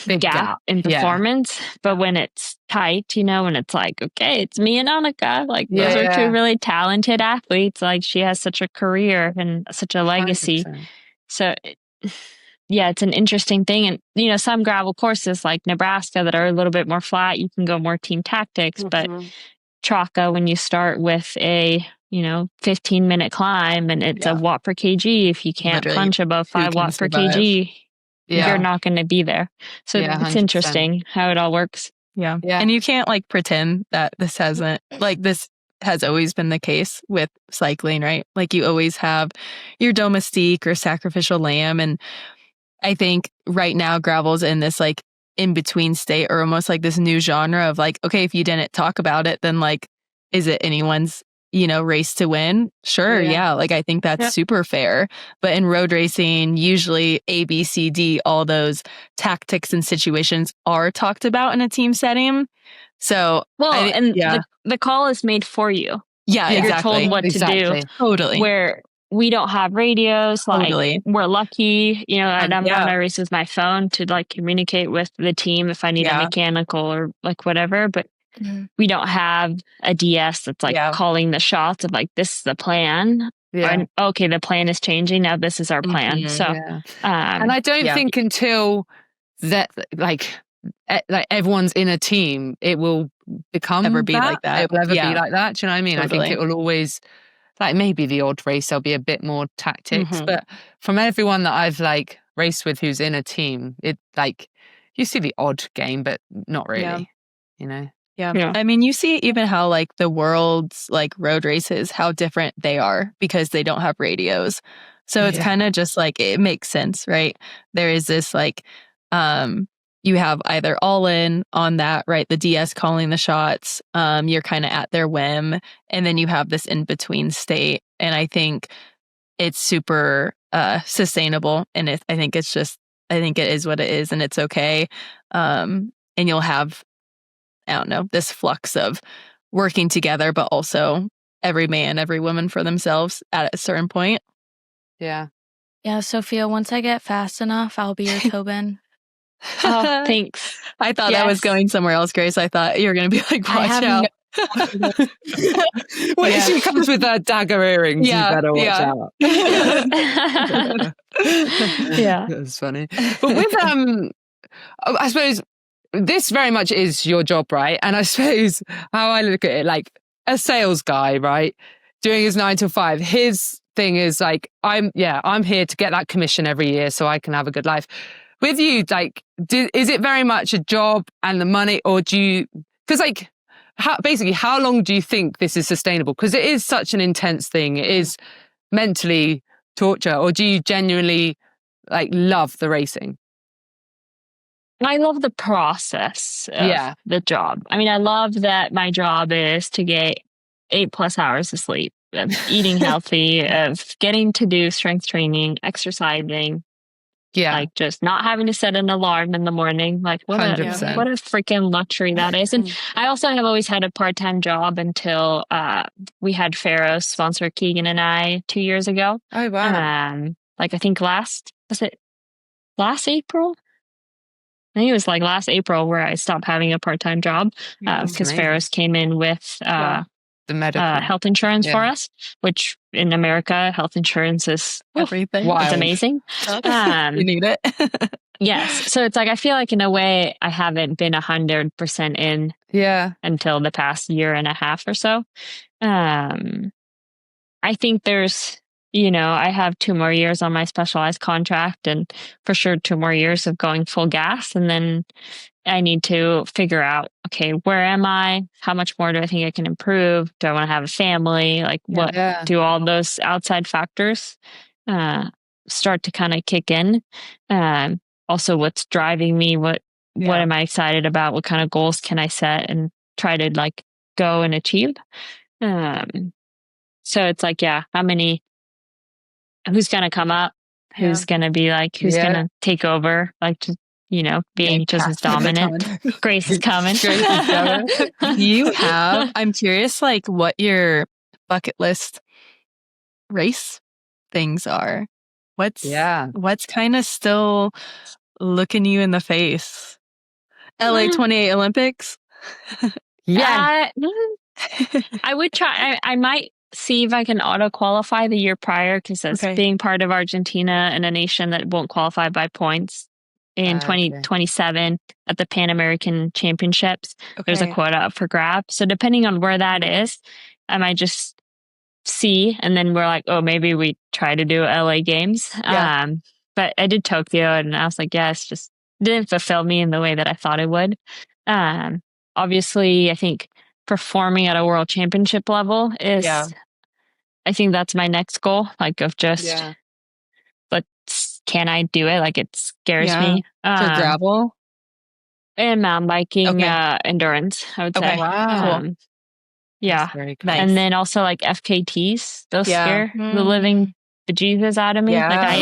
big gap in performance, but when it's tight, when it's like, okay, it's me and Annika, like those are two really talented athletes, like she has such a career and such a legacy. 100%. So it's an interesting thing. And some gravel courses like Nebraska that are a little bit more flat, you can go more team tactics, but Traka, when you start with a 15-minute climb and it's a watt per kg, if you can't punch above 5 watts per kg, you're not going to be there. So it's interesting how it all works. Yeah. And you can't pretend that this has always been the case with cycling, right? Like you always have your domestique or sacrificial lamb. And I think right now gravel's in this in between state, or almost like this new genre of okay, if you didn't talk about it, then is it anyone's race to win? Sure. Yeah. I think that's super fair. But in road racing, usually A, B, C, D, all those tactics and situations are talked about in a team setting. So, the call is made for you. Yeah, You're exactly. told what to do. Totally. Where we don't have radios. Totally. We're lucky, I'm on my race with my phone to communicate with the team if I need a mechanical or whatever. But we don't have a DS that's calling the shots of this is the plan. Or, okay, the plan is changing. Now this is our plan. Mm-hmm. So, and I don't think until that, everyone's in a team, it will become ever be like that. It will ever be like that. Do you know what I mean? Totally. I think it will always, maybe the odd race, there'll be a bit more tactics. But from everyone that I've raced with who's in a team, it you see the odd game, but not really. Yeah. I mean, you see even how the world's road races, how different they are because they don't have radios. So it's kind of just it makes sense, right? There is this you have either all in on that, right? The DS calling the shots, you're kind of at their whim. And then you have this in between state. And I think it's super sustainable. And I think it is what it is, and it's okay. And you'll have, I don't know, this flux of working together, but also every man, every woman for themselves at a certain point. Yeah. Yeah, Sofia, once I get fast enough, I'll be your Tobin. Oh, thanks. I thought that was going somewhere else, Grace. I thought you were going to be like, watch out. Well, she comes with her dagger earrings. You better watch out. Yeah. That's funny. But with, I suppose this very much is your job, right? And I suppose how I look at it, like a sales guy, right? Doing his 9 to 5, his thing is like, I'm here to get that commission every year so I can have a good life. With you, like, is it very much a job and the money, or do you, because like, how long do you think this is sustainable? Because it is such an intense thing. It is mentally torture. Or do you genuinely like love the racing? I love the process of the job. I mean, I love that my job is to get 8+ hours of sleep, of eating healthy, of getting to do strength training, exercising. Yeah. Like just not having to set an alarm in the morning. Like what 100%. What a freaking luxury that is. And I also have always had a part-time job until we had Pharaoh sponsor Keegan and I 2 years ago. Oh, wow. Like I think last April? I think it was like last April where I stopped having a part-time job because Pharaoh's came in with the medical health insurance for us, which in America, health insurance is everything. It's amazing. You need it. Yes. So it's like, I feel like in a way I haven't been 100% in until the past year and a half or so. I think there's, I have 2 more years on my specialized contract and for sure 2 more years of going full gas. And then I need to figure out, okay, where am I? How much more do I think I can improve? Do I want to have a family? Like what do all those outside factors start to kind of kick in? Also what's driving me? What am I excited about? What kind of goals can I set and try to like go and achieve? So it's like, who's going to come up? Who's going to be like, who's going to take over? Like, just, being just as dominant. Grace is coming. You have, I'm curious, like what your bucket list race things are. What's kind of still looking you in the face? LA 28 Olympics? I would try. I might see if I can auto qualify the year prior, because as being part of Argentina and a nation that won't qualify by points in 2027 at the Pan American Championships, there's a quota up for grabs. So depending on where that is, I might just see, and then we're like, oh, maybe we try to do LA Games. But I did Tokyo, and I was like, it's just didn't fulfill me in the way that I thought it would. Obviously, I think performing at a world championship level is, I think that's my next goal, like of just, but can I do it? Like it scares me. For gravel? And mountain biking, endurance, I would say. Wow. Cool. Yeah. Nice. And then also like FKTs, those scare the living bejesus out of me. Like I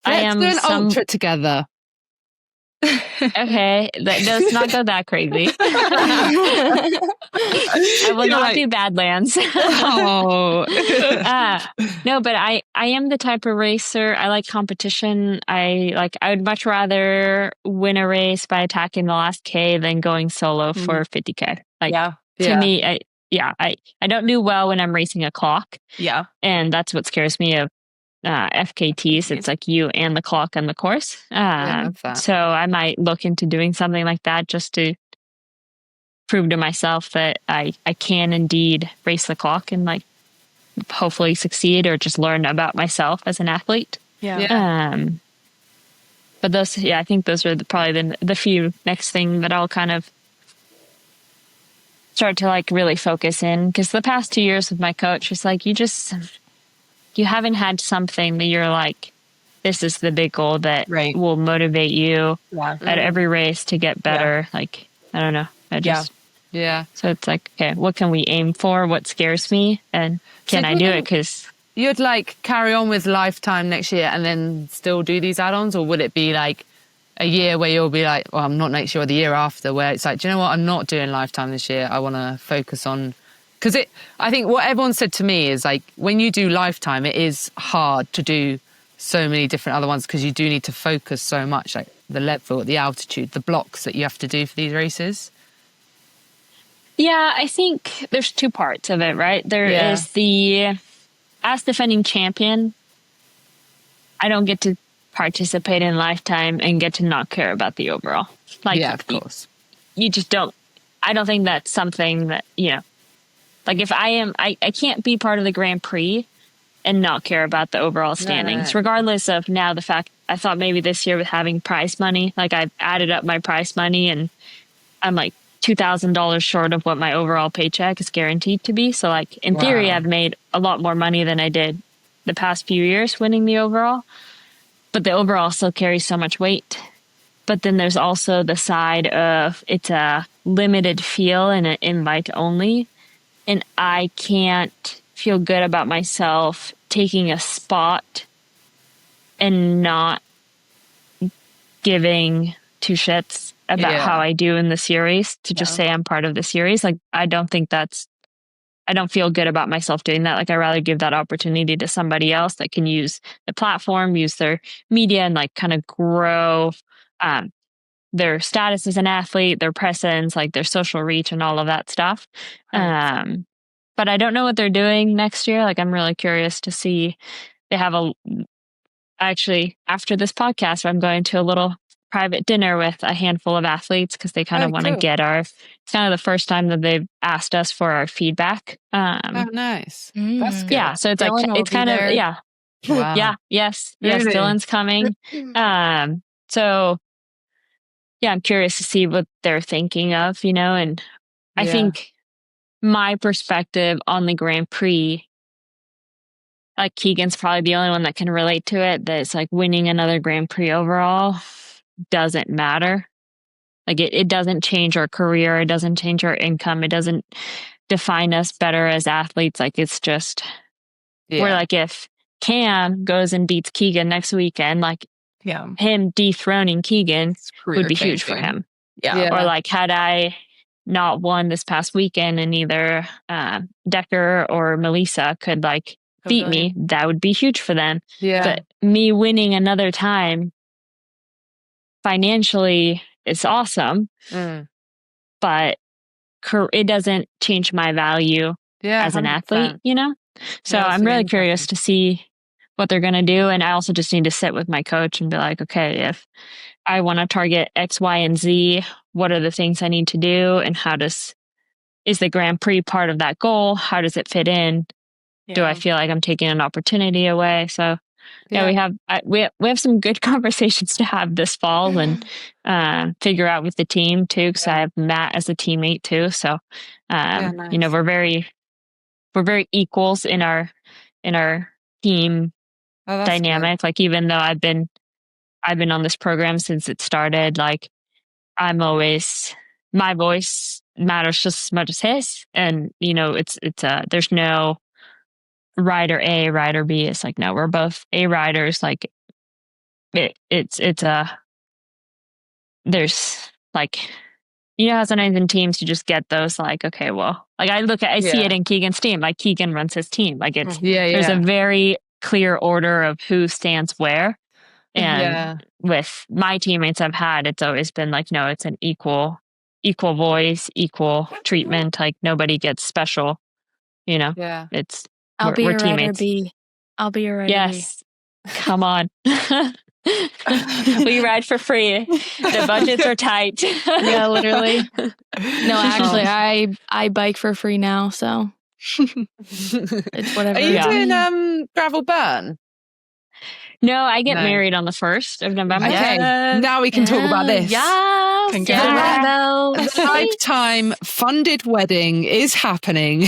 am do an ultra together. Okay, let's not go that crazy. I will not do Badlands. No, but I am the type of racer. I like competition. I would much rather win a race by attacking the last K than going solo for 50K. Like to me, I don't do well when I'm racing a clock. Yeah, and that's what scares me of FKTs. It's like you and the clock on the course. So I might look into doing something like that just to prove to myself that I can indeed race the clock and like hopefully succeed or just learn about myself as an athlete. But those, I think those are probably the few next thing that I'll kind of start to like really focus in, because the past 2 years with my coach, it's like you haven't had something that you're like, this is the big goal that will motivate you at every race to get better. Like, I don't know. So it's like, okay, what can we aim for? What scares me? And can I do it? Because you'd like carry on with Lifetime next year and then still do these add-ons? Or would it be like a year where you'll be like, well, I'm not next year or the year after, where it's like, do you know what? I'm not doing Lifetime this year. I want to focus on... Because I think what everyone said to me is like, when you do Lifetime, it is hard to do so many different other ones because you do need to focus so much, like the level, the altitude, the blocks that you have to do for these races? Yeah, I think there's two parts of it, right? There is as defending champion, I don't get to participate in Lifetime and get to not care about the overall. Like, yeah, of course. You just don't. I don't think that's something that, like if I can't be part of the Grand Prix and not care about the overall standings, regardless of now the fact I thought maybe this year with having prize money, like I've added up my prize money and I'm like $2,000 short of what my overall paycheck is guaranteed to be. So like in theory, I've made a lot more money than I did the past few years winning the overall, but the overall still carries so much weight. But then there's also the side of it's a limited field and an invite only. And I can't feel good about myself taking a spot and not giving two shits about how I do in the series to just say I'm part of the series. Like, I don't feel good about myself doing that. Like, I'd rather give that opportunity to somebody else that can use the platform, use their media, and like kind of grow their status as an athlete, their presence, like their social reach and all of that stuff. But I don't know what they're doing next year. Like, I'm really curious to see. They have actually, after this podcast, I'm going to a little private dinner with a handful of athletes because they kind of want to get it's kind of the first time that they've asked us for our feedback. Nice. That's good. Yeah. So it's Dylan, like, it's kind of, Wow. Yeah. Yes. Really? Yes. Dylan's coming. So yeah, I'm curious to see what they're thinking of, and I think my perspective on the Grand Prix, like Keegan's probably the only one that can relate to it, that it's like winning another Grand Prix overall doesn't matter. Like it doesn't change our career. It doesn't change our income. It doesn't define us better as athletes. Like, it's just, we're like, if Cam goes and beats Keegan next weekend, like him dethroning Keegan would be huge for him. Or like, had I not won this past weekend and either Decker or Melissa could like beat me, that would be huge for them. But me winning another time financially is awesome, but it doesn't change my value as an 100%. Athlete, So I'm really curious to see what they're going to do. And I also just need to sit with my coach and be like, okay, if I want to target X, Y, and Z, what are the things I need to do? And is the Grand Prix part of that goal? How does it fit in? Do I feel like I'm taking an opportunity away? So we have some good conversations to have this fall and figure out with the team too, because I have Matt as a teammate too. So nice. We're very equals in our team dynamic. Good. Like, even though I've been on this program since it started, like, I'm always, my voice matters just as much as his, and it's there's no rider A, rider B. It's like, no, we're both A riders. Like, there's like, how sometimes in teams you just get those like, okay, well, like I see it in Keegan's team. Like, Keegan runs his team. Like, it's there's a very clear order of who stands where. And with my teammates I've had, it's always been like, no, it's an equal voice, equal treatment. Like, nobody gets special. It's I'll be we're your teammates. rider B. I'll be your rider B. Yes. Come on. We ride for free. The budgets are tight. Yeah, literally. No, actually, I bike for free now, so it's whatever. Are you doing Gravel Burn? No, I get married on the 1st of November. Okay, now we can talk about this. Yes. The Lifetime funded wedding is happening.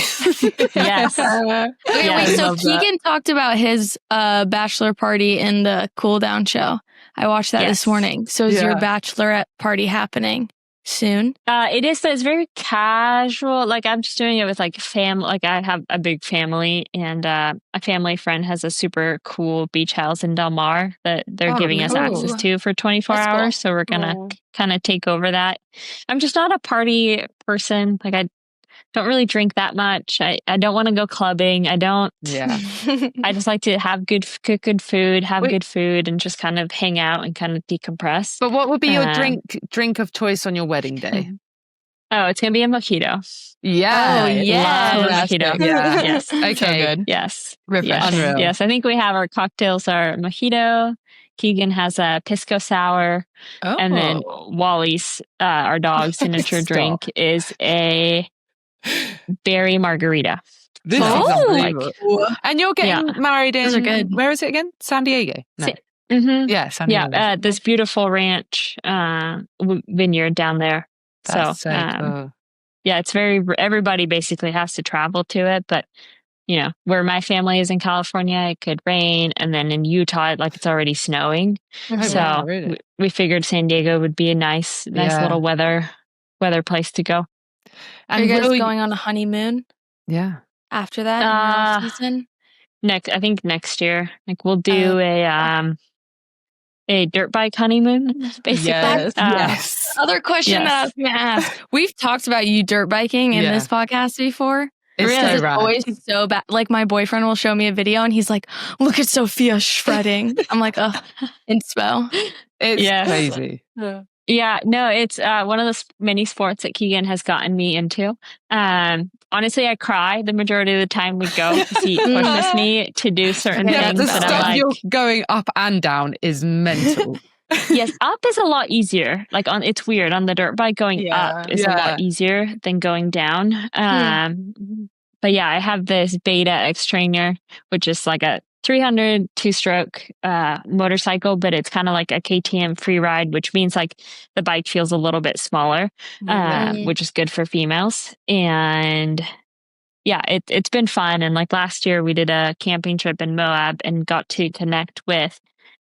Yes. Wait, so Keegan talked about his bachelor party in the cool down show. I watched that this morning. So is your bachelorette party happening soon? It is, but it's very casual. Like, I'm just doing it with like family. Like, I have a big family, and a family friend has a super cool beach house in Del Mar that they're giving us access to for 24 hours. Cool. So we're gonna kind of take over that. I'm just not a party person. Like, don't really drink that much. I don't want to go clubbing. I don't. Yeah. I just like to have good food, good food, and just kind of hang out and kind of decompress. But what would be your drink of choice on your wedding day? Oh, it's gonna be a mojito. Yeah. Oh, yeah. Mojito. Yeah. Yes. Okay. So good. Yes. Refreshing. Unreal. Yes. I think we have our cocktails are mojito. Keegan has a pisco sour. Oh. And then Wally's, our dog's signature drink, is a berry margarita. This is unbelievable. And you're getting married in, good. Where is it again? San Diego? No. Yeah, San Diego. Yeah, this beautiful ranch vineyard down there. That's so cool. Yeah, it's everybody basically has to travel to it, but where my family is in California, it could rain, and then in Utah, it's already snowing. So really? we figured San Diego would be a nice little weather place to go. And are you guys going on a honeymoon? Yeah. After that, in your off season? I think next year. We'll do a dirt bike honeymoon, basically. Yes. Other question that I was going to ask. We've talked about you dirt biking in this podcast before. It's always so bad. My boyfriend will show me a video and he's like, look at Sofia shredding. I'm like, oh, inspo. It's crazy. Yeah, no, it's one of the many sports that Keegan has gotten me into. Honestly, I cry the majority of the time we go because he pushes me to do certain things. The that stuff I'm like, you're going up and down is mental. Yes, up is a lot easier. It's weird on the dirt bike. Going up is a lot easier than going down. But yeah, I have this Beta X Trainer, which is like a 300 two-stroke motorcycle, but it's kind of like a KTM free ride, which means the bike feels a little bit smaller, which is good for females. And yeah, it's been fun. And last year we did a camping trip in Moab and got to connect with,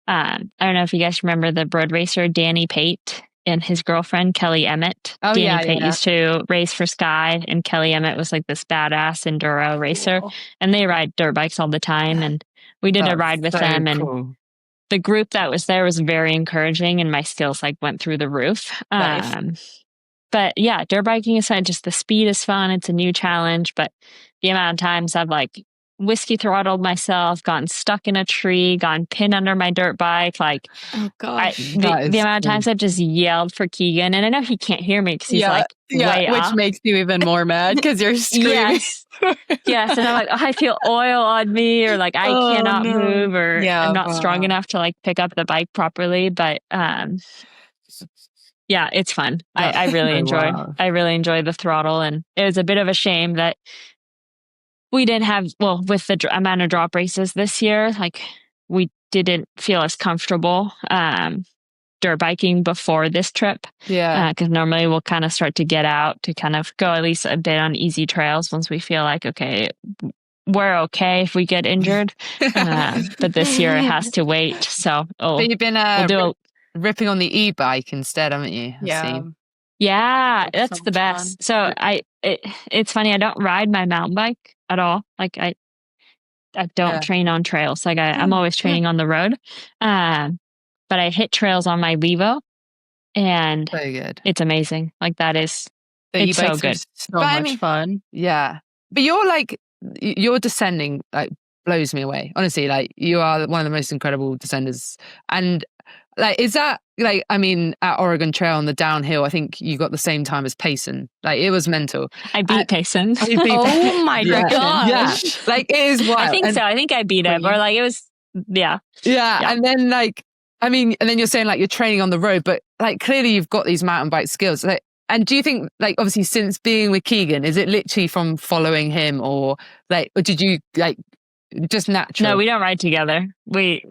I don't know if you guys remember the road racer Danny Pate and his girlfriend Kelly Emmett. Danny Pate used to race for Sky, and Kelly Emmett was this badass enduro racer. And they ride dirt bikes all the time. And we did a ride with them, and the group that was there was very encouraging, and my skills went through the roof. Nice. But yeah, dirt biking aside, just the speed is fun. It's a new challenge, but the amount of times I've whiskey throttled myself, gotten stuck in a tree, gotten pinned under my dirt bike. Oh god, the amount of times I've just yelled for Keegan, and I know he can't hear me because he's way which up. Makes you even more mad because you're screaming. Yes, and I'm I feel oil on me, or I cannot move, or I'm not strong enough to pick up the bike properly. But yeah, it's fun. I really enjoy. I really enjoy the throttle, and it was a bit of a shame that we didn't have, with the amount of drop races this year, we didn't feel as comfortable dirt biking before this trip. Yeah. Because normally we'll kind of start to get out to kind of go at least a bit on easy trails once we feel okay, we're okay if we get injured. But this year it has to wait. So but you've been ripping on the e-bike instead, haven't you? Yeah, that's the best. Fun. So it's funny. I don't ride my mountain bike at all. I don't train on trails. I'm always training on the road. But I hit trails on my Levo, and very good. It's amazing. It's so good. So much fun. Yeah, but your descending blows me away. Honestly, you are one of the most incredible descenders, and is that at Oregon Trail on the downhill, I think you got the same time as Payson. It was mental. I beat Payson. Oh my gosh. Yeah. It is wild. I think so. I think I beat him, or it was, yeah. And then and then you're saying you're training on the road, but clearly you've got these mountain bike skills. And do you think obviously since being with Keegan, is it literally from following him, or or did you just natural? No, we don't ride together. We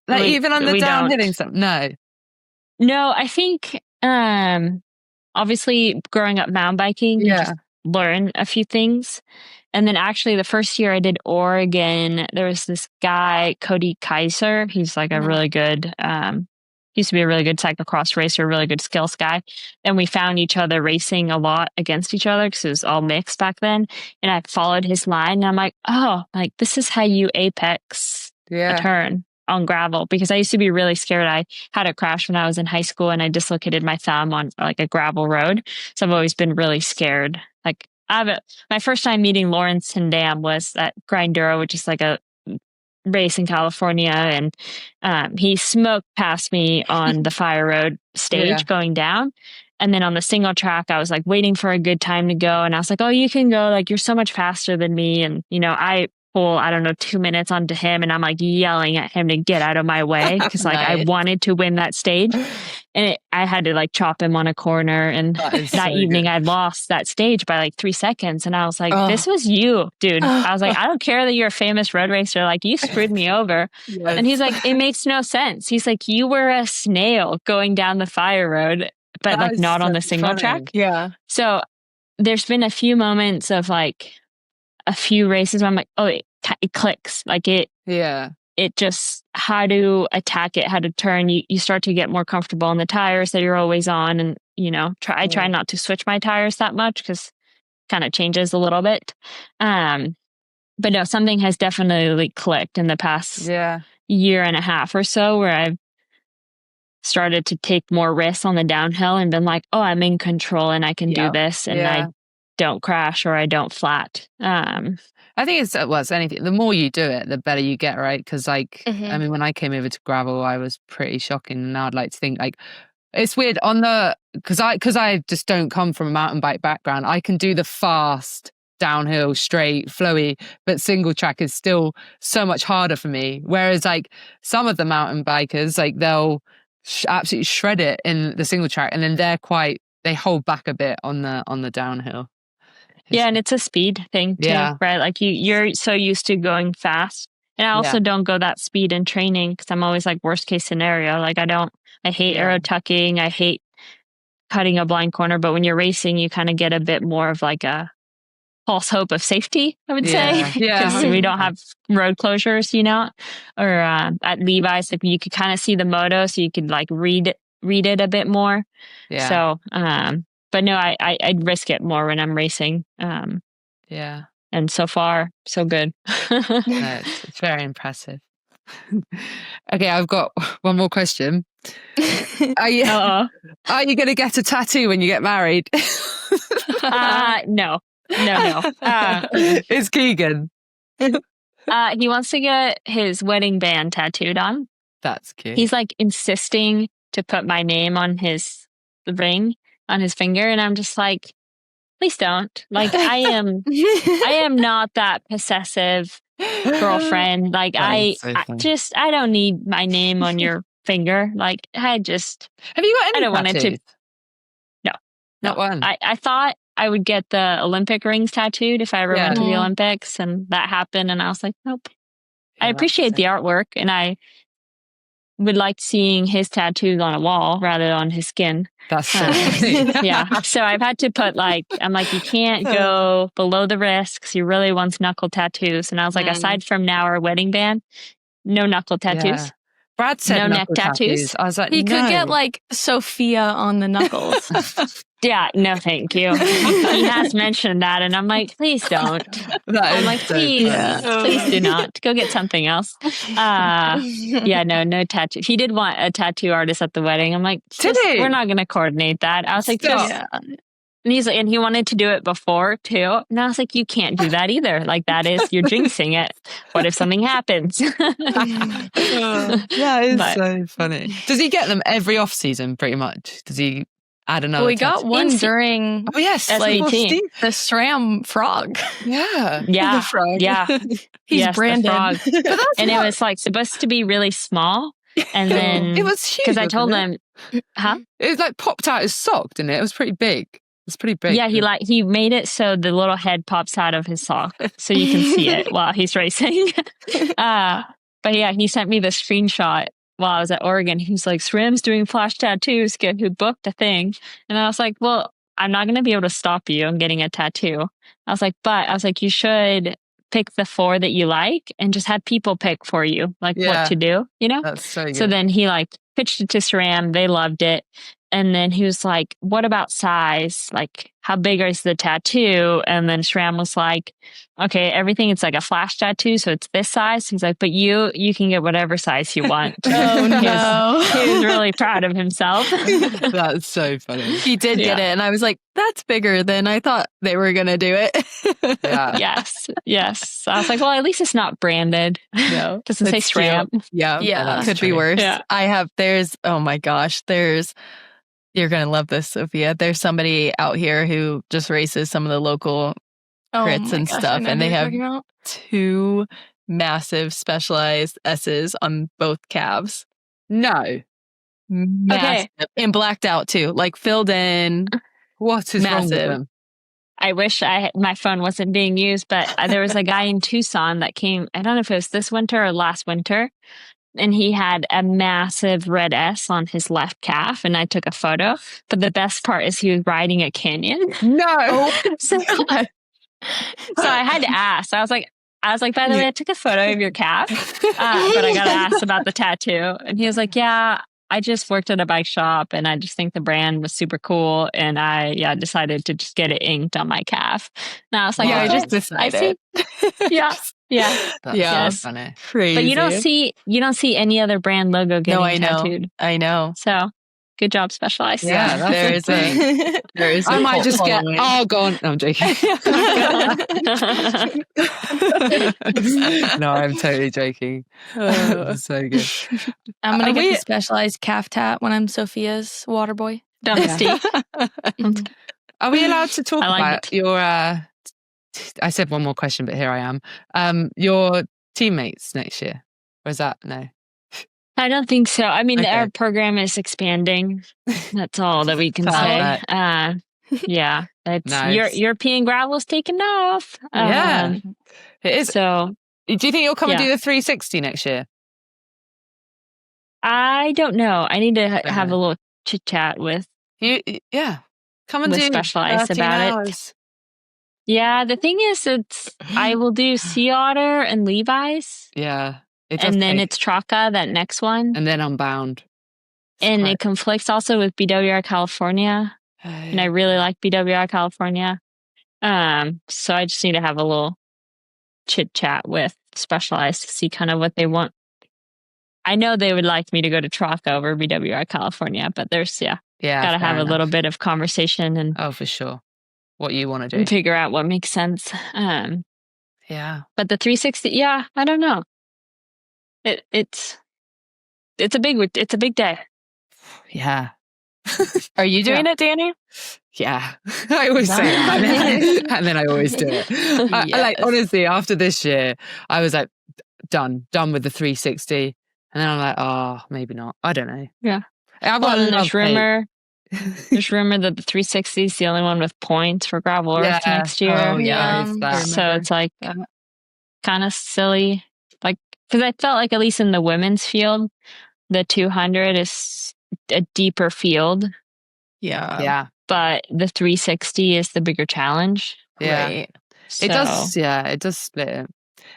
even on the downhilling stuff? No, I think obviously growing up mountain biking, you just learn a few things. And then actually the first year I did Oregon, there was this guy, Cody Kaiser. He's a really good, used to be a really good cyclocross racer, really good skills guy. And we found each other racing a lot against each other because it was all mixed back then. And I followed his line, and I'm this is how you apex a turn on gravel, because I used to be really scared. I had a crash when I was in high school, and I dislocated my thumb on a gravel road. So I've always been really scared. my first time meeting Lawrence Tindam was at Grinduro, which is like a race in California, and he smoked past me on the Fire Road stage going down. And then on the single track, I was like waiting for a good time to go. And I was like, oh, you can go. Like, you're so much faster than me. And, I pull, 2 minutes onto him, and I'm like yelling at him to get out of my way because like I wanted to win that stage. And I had to like chop him on a corner. And that evening I lost that stage by like 3 seconds. And I was like, this was you, dude. I was like, I don't care that you're a famous road racer. Like, you screwed me over. Yes. And he's like, it makes no sense. He's like, you were a snail going down the Fire Road, but like not on the single track. Yeah. So there's been a few moments of like a few races where I'm like, oh, it clicks. Like it just, how to attack it, how to turn. You start to get more comfortable on the tires that you're always on. And, I try not to switch my tires that much because it kind of changes a little bit. But no, something has definitely clicked in the past year and a half or so where I've started to take more risks on the downhill and been like, oh, I'm in control and I can do this. And I don't crash or I don't flat. I think it's anything. The more you do it, the better you get, right? Because like, I mean, when I came over to gravel, I was pretty shocking. Now I'd like to think like, it's weird because I just don't come from a mountain bike background. I can do the fast downhill, straight, flowy, but single track is still so much harder for me. Whereas like some of the mountain bikers, like they'll absolutely shred it in the single track, and then they hold back a bit on the downhill. Yeah, and it's a speed thing too, right? Like you're so used to going fast. And I also don't go that speed in training because I'm always like worst case scenario. Like I hate aero tucking. I hate cutting a blind corner. But when you're racing, you kind of get a bit more of like a false hope of safety, I would say. Because we don't have road closures, or at Levi's, like you could kind of see the moto, so you could like read it a bit more. Yeah. So, but no, I'd risk it more when I'm racing. And so far, so good. It's very impressive. Okay, I've got one more question. Are you going to get a tattoo when you get married? No. It's Keegan. He wants to get his wedding band tattooed on. That's cute. He's like insisting to put my name on his ring on his finger, and I'm just like, please don't. Like I am not that possessive girlfriend. Like I don't need my name on your finger. Like have you got any? I don't want it to. No, not one. I thought I would get the Olympic rings tattooed if I ever went to the Olympics, and that happened. And I was like, nope. I appreciate the artwork, and I would like seeing his tattoos on a wall rather than on his skin. That's so So I've had to put I'm like, you can't go below the wrist because he really wants knuckle tattoos. And I was like, aside from now our wedding band, no knuckle tattoos. Yeah. Brad said no neck tattoos. I was like, he could get like Sofia on the knuckles. Yeah, no, thank you. He has mentioned that, and I'm like, please don't. I'm like, please do not. Go get something else. No tattoo. He did want a tattoo artist at the wedding. I'm like, we're not going to coordinate that. I was like, and he wanted to do it before too. And I was like, you can't do that either. Like you're jinxing it. What if something happens? It's so funny. Does he get them every off season pretty much? Does he add another? We got one during the SRAM frog. Yeah. The frog. Yeah. He's branded. And it was like supposed to be really small. And then it was huge. Because I told him, it was like popped out his sock, didn't it? It was pretty big. It's pretty big. Yeah, he made it so the little head pops out of his sock, so you can see it while he's racing. But yeah, he sent me the screenshot while I was at Oregon. He was like, SRAM's doing flash tattoos, who booked a thing. And I was like, well, I'm not going to be able to stop you on getting a tattoo. I was like, you should pick the 4 that you like and just have people pick for you, what to do, That's so good. So then he pitched it to SRAM. They loved it. And then he was like, what about size? Like, how big is the tattoo? And then Shram was like, okay, everything, it's like a flash tattoo. So it's this size. He's like, but you can get whatever size you want. Oh, no. He was really proud of himself. That's so funny. He did get it. And I was like, that's bigger than I thought they were going to do it. Yeah. Yes. I was like, well, at least it's not branded. No. Doesn't say Shram. Yeah. Could be worse. Yeah. Oh my gosh, you're going to love this, Sophia. There's somebody out here who just races some of the local crits and stuff. And they have 2 massive specialized S's on both calves. No. Massive. Okay. And blacked out too. Like filled in. What is massive. Wrong with them? I wish my phone wasn't being used, but there was a guy in Tucson that came, I don't know if it was this winter or last winter, and he had a massive red S on his left calf, and I took a photo. But the best part is he was riding a canyon. No. So I had to ask. I was like, by the way, I took a photo of your calf, but I got to ask about the tattoo. And he was like, yeah, I just worked at a bike shop, and I just think the brand was super cool. And I decided to just get it inked on my calf. And I was like, I just decided. Yeah. That's funny. Crazy. But you don't see any other brand logo getting tattooed. I know. So good job, Specialized. Yeah, there is. I might just get. Oh, go on. No, I'm joking. No, I'm totally joking. So good. I'm gonna get the Specialized calf tat when I'm Sophia's water boy. Dusty. Are we allowed to talk about your? I said one more question, but here I am. Your teammates next year, or is that no? I don't think so. I mean, our program is expanding. That's all that we can say. Yeah, it's nice. European gravel's taken off. Yeah, it is. So, do you think you'll come and do the 360 next year? I don't know. I need to have a little chit chat with you. Yeah, come and do Specialized about it. Yeah, the thing is, I will do Sea Otter and Levi's. Yeah. And then it's Traca, that next one. And then Unbound. And it conflicts also with BWR California. And I really like BWR California. So I just need to have a little chit chat with Specialized to see kind of what they want. I know they would like me to go to Traca over BWR California, but there's, got to have a little bit of conversation. And for sure. What you want to do. And figure out what makes sense. Yeah. But the 360, I don't know. It's a big day. Yeah. Are you doing it, Danny? Yeah. I always say that. And then I always do it. Yes. Honestly, after this year, I was like, done with the 360. And then I'm like, oh, maybe not. I don't know. Yeah. There's rumor that the 360 is the only one with points for Gravel Earth next year. Oh, yeah. So it's like kind of silly. Like, because I felt like at least in the women's field, the 200 is a deeper field. Yeah. Yeah. But the 360 is the bigger challenge. Yeah. Right? It does split it.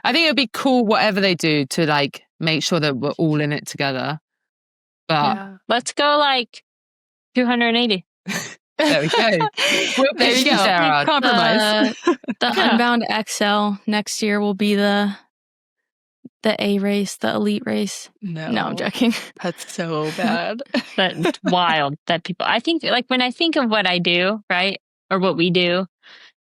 I think it would be cool, whatever they do, to like make sure that we're all in it together. But let's go like 280. There we go. There you go. Compromise. The Unbound XL next year will be the A race, the elite race. No, I'm joking. That's so bad. That's wild that people, I think, like when I think of what I do, right? Or what we do,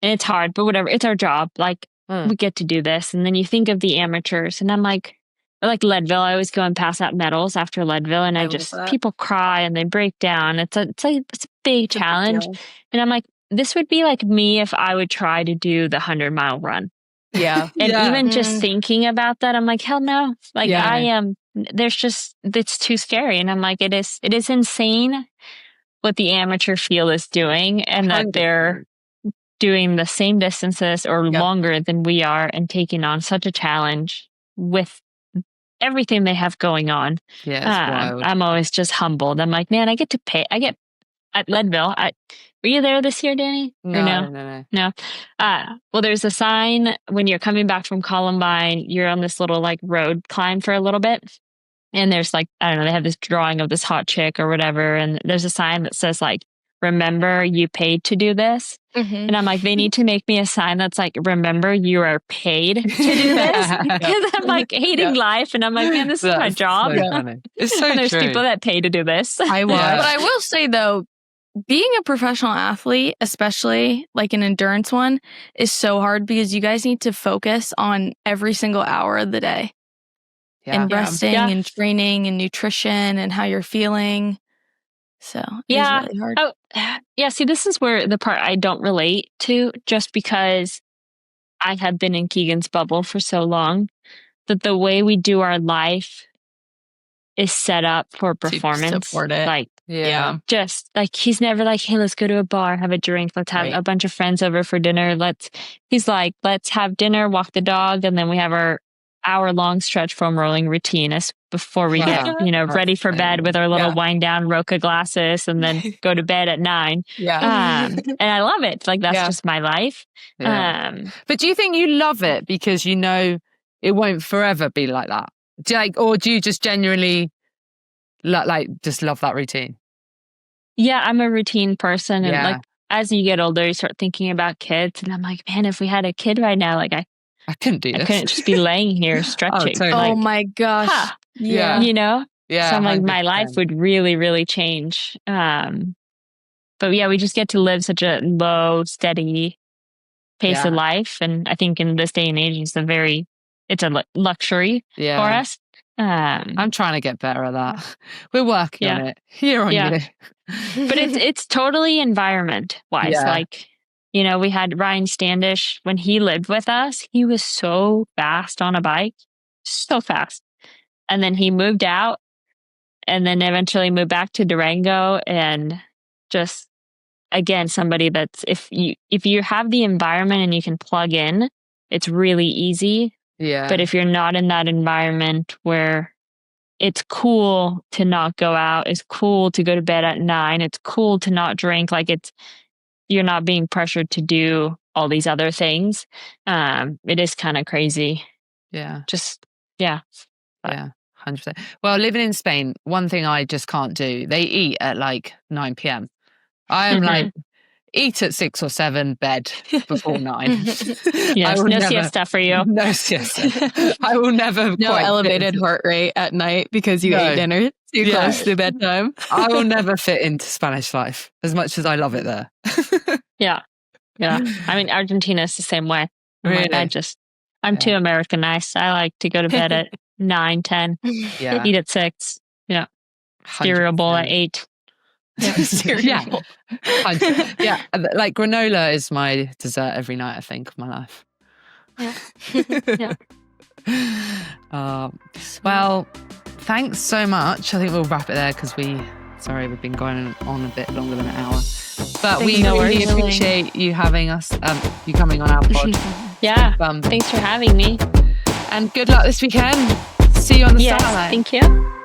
and it's hard, but whatever, it's our job. Like we get to do this. And then you think of the amateurs, and I'm like Leadville, I always go and pass out medals after Leadville, and people cry and they break down. It's a big challenge. And I'm like, this would be like me if I would try to do the 100-mile run. Yeah. And even just thinking about that, I'm like, hell no. Like I am, it's too scary. And I'm like, it is insane what the amateur field is doing, and that they're doing the same distances or longer than we are and taking on such a challenge with everything they have going on. Yeah, it's wild. I'm always just humbled. I'm like, man, I get at Leadville. Were you there this year, Danny? No. Well, there's a sign when you're coming back from Columbine, you're on this little like road climb for a little bit. And there's like, I don't know, they have this drawing of this hot chick or whatever. And there's a sign that says like, remember you paid to do this. And I'm like, they need to make me a sign that's like, remember you are paid to do this. Because I'm like hating life. And I'm like, man, this is my job. So funny. It's so and there's true. people that pay to do this. But I will say though, being a professional athlete, especially like an endurance one, is so hard because you guys need to focus on every single hour of the day. And resting and training and nutrition and how you're feeling. So it's really hard. Yeah, see, this is where the part I don't relate to, just because I have been in Keegan's bubble for so long, that the way we do our life is set up for performance. To support it. Like, just like he's never like, hey, let's go to a bar, have a drink, let's have a bunch of friends over for dinner. He's like, let's have dinner, walk the dog, and then we have our hour-long stretch foam rolling routine before we get, ready for bed with our little wind down Roca glasses and then go to bed at 9. And I love it. Like, that's just my life. But do you think you love it because you know it won't forever be like that? Or do you just genuinely just love that routine? Yeah, I'm a routine person. And like, as you get older, you start thinking about kids. And I'm like, man, if we had a kid right now, like I couldn't do this. I couldn't just be laying here stretching. Totally. Oh my gosh. Yeah. Yeah, so I'm like, 100%. my life would really, really change. But yeah, we just get to live such a low, steady pace of life. And I think in this day and age, it's a luxury for us. I'm trying to get better at that. We're working on it year on year. But it's totally environment wise. Like, we had Ryan Standish when he lived with us. He was so fast on a bike, so fast. And then he moved out and then eventually moved back to Durango. And just, again, somebody that's, if you have the environment and you can plug in, it's really easy. Yeah. But if you're not in that environment where it's cool to not go out, it's cool to go to bed at 9, it's cool to not drink, like you're not being pressured to do all these other things. It is kind of crazy. Yeah. Yeah, 100%. Well, living in Spain, one thing I just can't do, they eat at like 9 p.m. I am like, eat at 6 or 7, bed before 9. Yes, no siesta for you. No siesta. I will never. No elevated heart rate at night because you ate dinner too close to bedtime. I will never fit into Spanish life as much as I love it there. Yeah. I mean, Argentina is the same way. Really? I'm too Americanized. I like to go to bed at 9, 10. Yeah. Eat at 6. Yeah. Cereal bowl at 8. Yeah. Like granola is my dessert every night, I think, of my life. Well, thanks so much. I think we'll wrap it there because we've been going on a bit longer than an hour. But we really appreciate you having us, you coming on our pod. Yeah. Thanks for having me. And good luck this weekend. See you on the Starlight. Thank you.